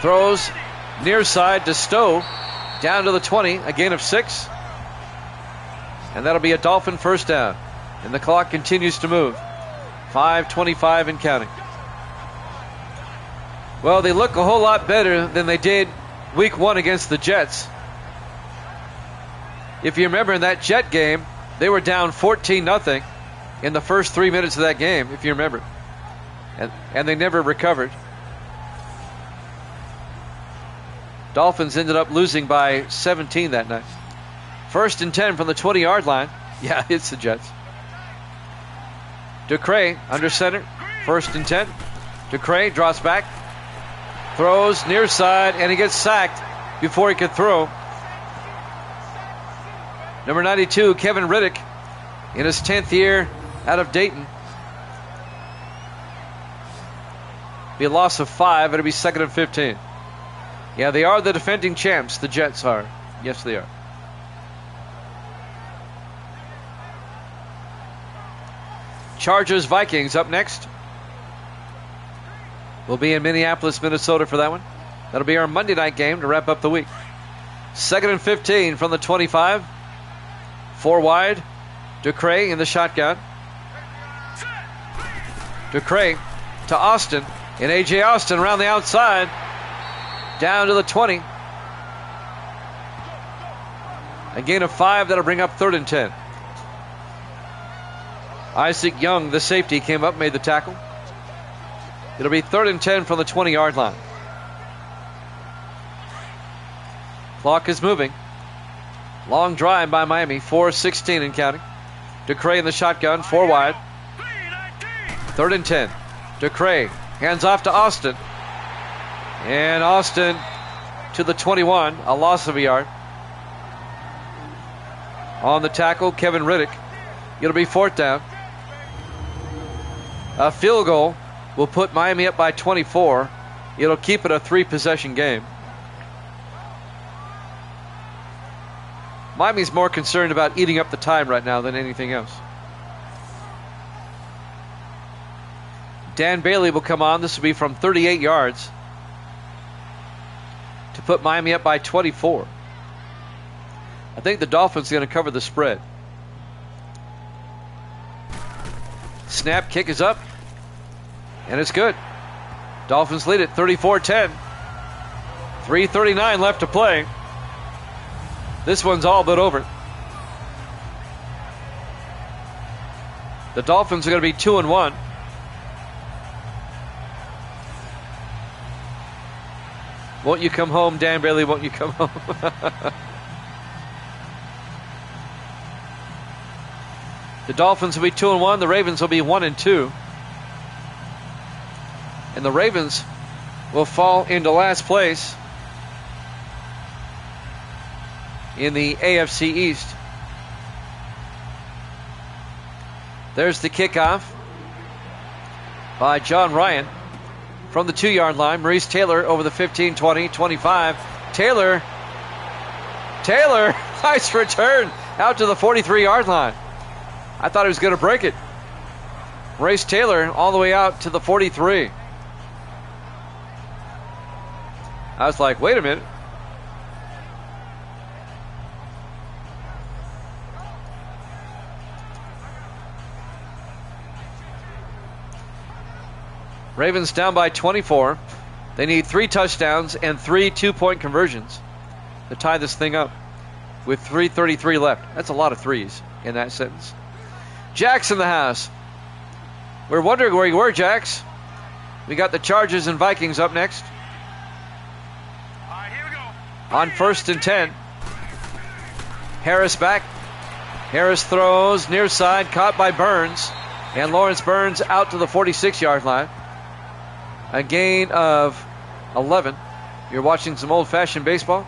throws near side to Stowe. Down to the 20, a gain of 6. And that'll be a Dolphin first down. And the clock continues to move. 5:25 and counting. Well, they look a whole lot better than they did week 1 against the Jets. If you remember in that Jet game, they were down 14-0 in the first 3 minutes of that game, if you remember. And they never recovered. Dolphins ended up losing by 17 that night. First and 10 from the 20-yard line. Yeah, it's the Jets. Ducray under center. First and 10. Ducray drops back. Throws near side, and he gets sacked before he could throw. Number 92, Kevin Riddick, in his 10th year out of Dayton. Be a loss of 5. It'll be 2nd and 15. Yeah, they are the defending champs. The Jets are. Yes, they are. Chargers Vikings up next. We'll be in Minneapolis, Minnesota for that one. That'll be our Monday night game to wrap up the week. 2nd and 15 from the 25. 4 wide. Ducray in the shotgun. Ducray to Austin. And A.J. Austin around the outside. Down to the 20. A gain of 5. That'll bring up 3rd and 10. Isaac Young, the safety, came up, made the tackle. It'll be 3rd and 10 from the 20-yard line. Clock is moving. Long drive by Miami. 4:16 and counting. Ducray in the shotgun. 4 wide. 3rd and 10. Ducray hands off to Austin. And Austin to the 21. A loss of a yard. On the tackle, Kevin Riddick. It'll be 4th down. A field goal will put Miami up by 24. It'll keep it a 3-possession game. Miami's more concerned about eating up the time right now than anything else. Dan Bailey will come on. This will be from 38 yards to put Miami up by 24. I think the Dolphins are going to cover the spread. Snap, kick is up. And it's good. Dolphins lead it 34-10. 3:39 left to play. This one's all but over. The Dolphins are going to be 2-1. Won't you come home, Dan Bailey? Won't you come home? The Dolphins will be 2-1. The Ravens will be 1-2. And the Ravens will fall into last place in the AFC East. There's the kickoff by John Ryan from the 2-yard line. Maurice Taylor over the 15, 20, 25. Taylor, nice return out to the 43-yard line. I thought he was going to break it. Maurice Taylor all the way out to the 43. I was like, wait a minute. Ravens down by 24. They need 3 touchdowns and 3 2-point conversions to tie this thing up with 3:33 left. That's a lot of threes in that sentence. Jack's in the house. We're wondering where you were, Jax. We got the Chargers and Vikings up next. All right, here we go. On 1st and 10. Harris back. Harris throws near side, caught by Burns. And Lawrence Burns out to the 46-yard line. A gain of 11. You're watching some old-fashioned baseball.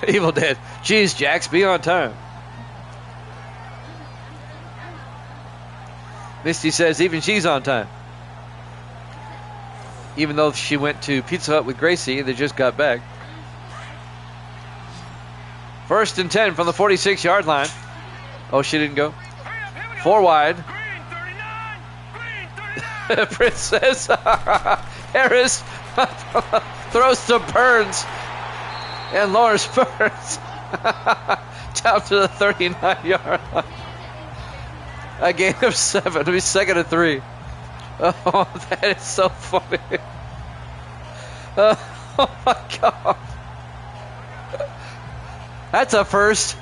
Evil Dead. Jeez, Jax, be on time. Misty says even she's on time. Even though she went to Pizza Hut with Gracie and they just got back. 1st and 10 from the 46-yard line. Oh, she didn't go. 4 wide. Princess Harris throws to Burns. And Lawrence Burns down to the 39-yard line. A gain of 7. It'll be 2nd and 3. Oh, that is so funny. Oh my God. That's a first.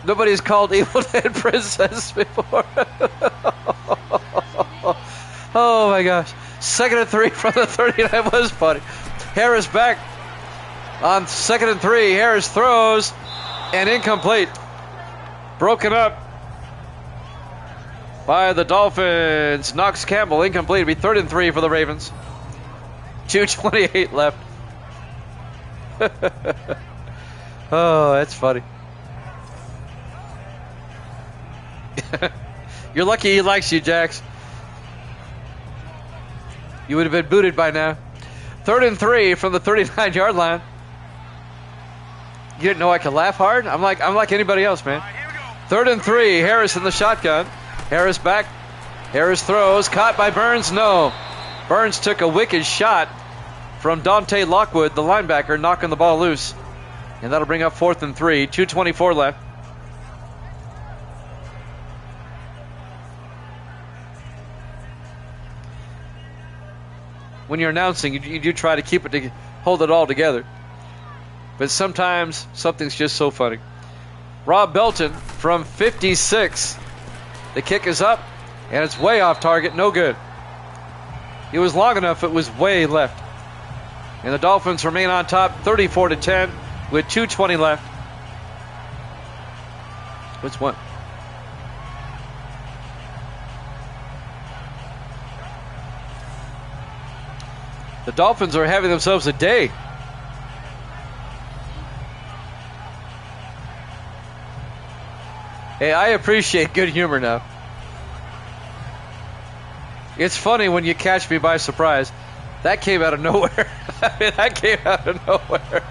Nobody's called Evil Dead Princess before. Oh my gosh. Second and 3 from the 39. That was funny. Harris back on second and 3. Harris throws and incomplete. Broken up by the Dolphins. Knox Campbell incomplete. It'll be third and 3 for the Ravens. 2:28 left. Oh, that's funny. You're lucky he likes you, Jax. You would have been booted by now. Third and 3 from the 39-yard line. You didn't know I could laugh hard? I'm like anybody else, man. Third and 3. Harris in the shotgun. Harris back. Harris throws. Caught by Burns. No. Burns took a wicked shot from Dante Lockwood, the linebacker, knocking the ball loose. And that'll bring up fourth and 3. 2:24 left. When you're announcing, you do try to keep it to hold it all together. But sometimes something's just so funny. Rob Belton from 56. The kick is up, and it's way off target. No good. It was long enough. It was way left. And the Dolphins remain on top, 34-10, with 2:20 left. What's one? The Dolphins are having themselves a day. Hey, I appreciate good humor now. It's funny when you catch me by surprise. That came out of nowhere. I mean, that came out of nowhere.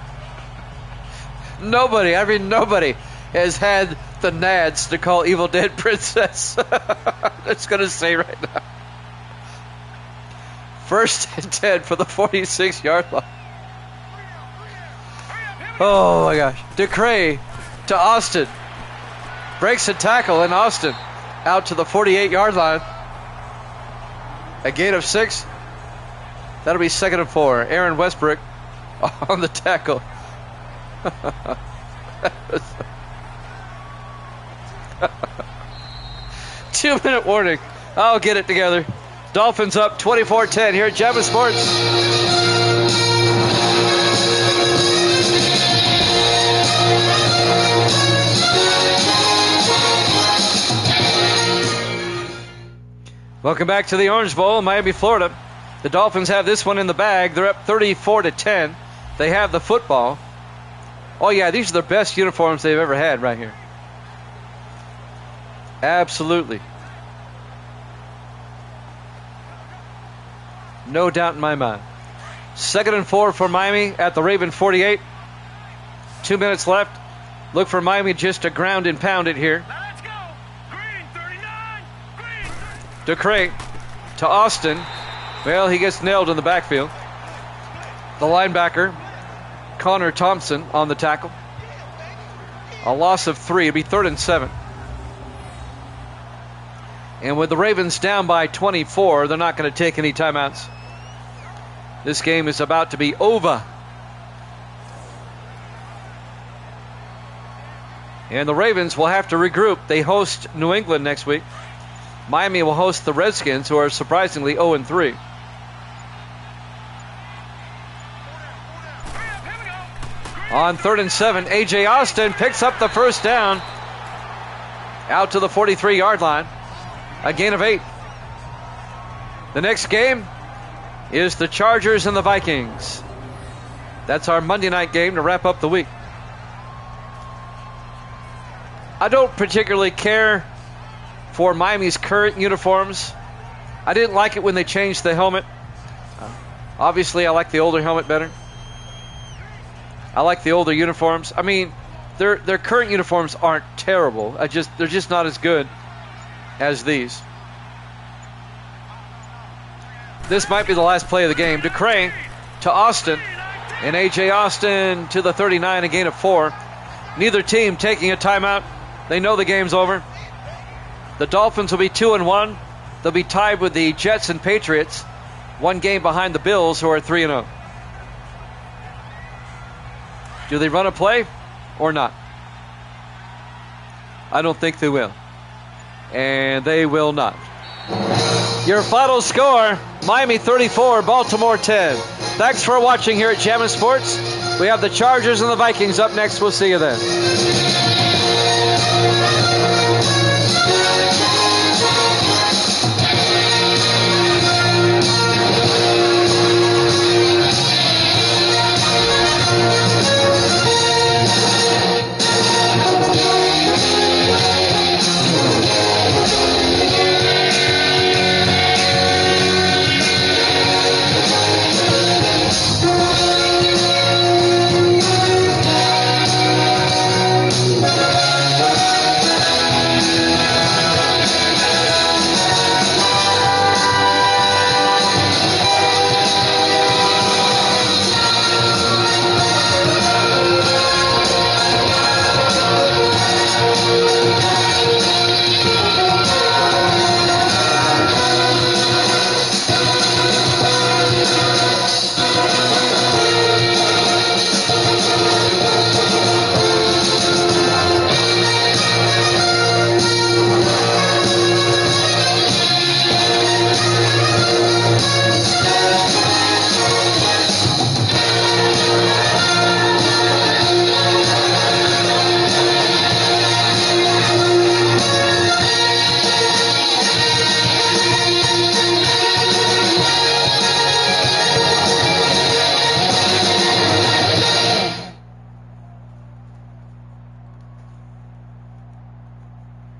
Nobody has had the nads to call Evil Dead Princess. That's going to say right now. First and 10 for the 46-yard line. Oh my gosh. DeCray to Austin. Breaks a tackle, and Austin out to the 48-yard line. A gain of 6. That'll be second and 4. Aaron Westbrook on the tackle. 2-minute warning. I'll get it together. Dolphins up 24-10 here at Java Sports. Welcome back to the Orange Bowl, Miami, Florida. The Dolphins have this one in the bag. They're up 34-10. They have the football. Oh yeah, these are the best uniforms they've ever had right here. Absolutely. No doubt in my mind. Second and 4 for Miami at the Raven 48. 2 minutes left. Look for Miami just to ground and pound it here. Let's go. Green 39. Green. DeCray to Austin. Well, he gets nailed in the backfield. The linebacker, Connor Thompson, on the tackle. A loss of 3. It'll be third and 7. And with the Ravens down by 24, they're not going to take any timeouts. This game is about to be over. And the Ravens will have to regroup. They host New England next week. Miami will host the Redskins, who are surprisingly 0-3. On third and 7, A.J. Austin picks up the first down. Out to the 43-yard line. A gain of 8. The next game is the Chargers and the Vikings. That's our Monday night game to wrap up the week. I don't particularly care for Miami's current uniforms. I didn't like it when they changed the helmet. Obviously, I like the older helmet better. I like the older uniforms. I mean, their current uniforms aren't terrible. They're just not as good as these. This might be the last play of the game. DeCray to Austin, and A.J. Austin to the 39, a gain of 4. Neither team taking a timeout. They know the game's over. The Dolphins will be 2-1. They'll be tied with the Jets and Patriots, one game behind the Bills, who are 3-0. Do they run a play or not? I don't think they will. And they will not. Your final score, Miami 34, Baltimore 10. Thanks for watching here at Jammin' Sports. We have the Chargers and the Vikings up next. We'll see you then.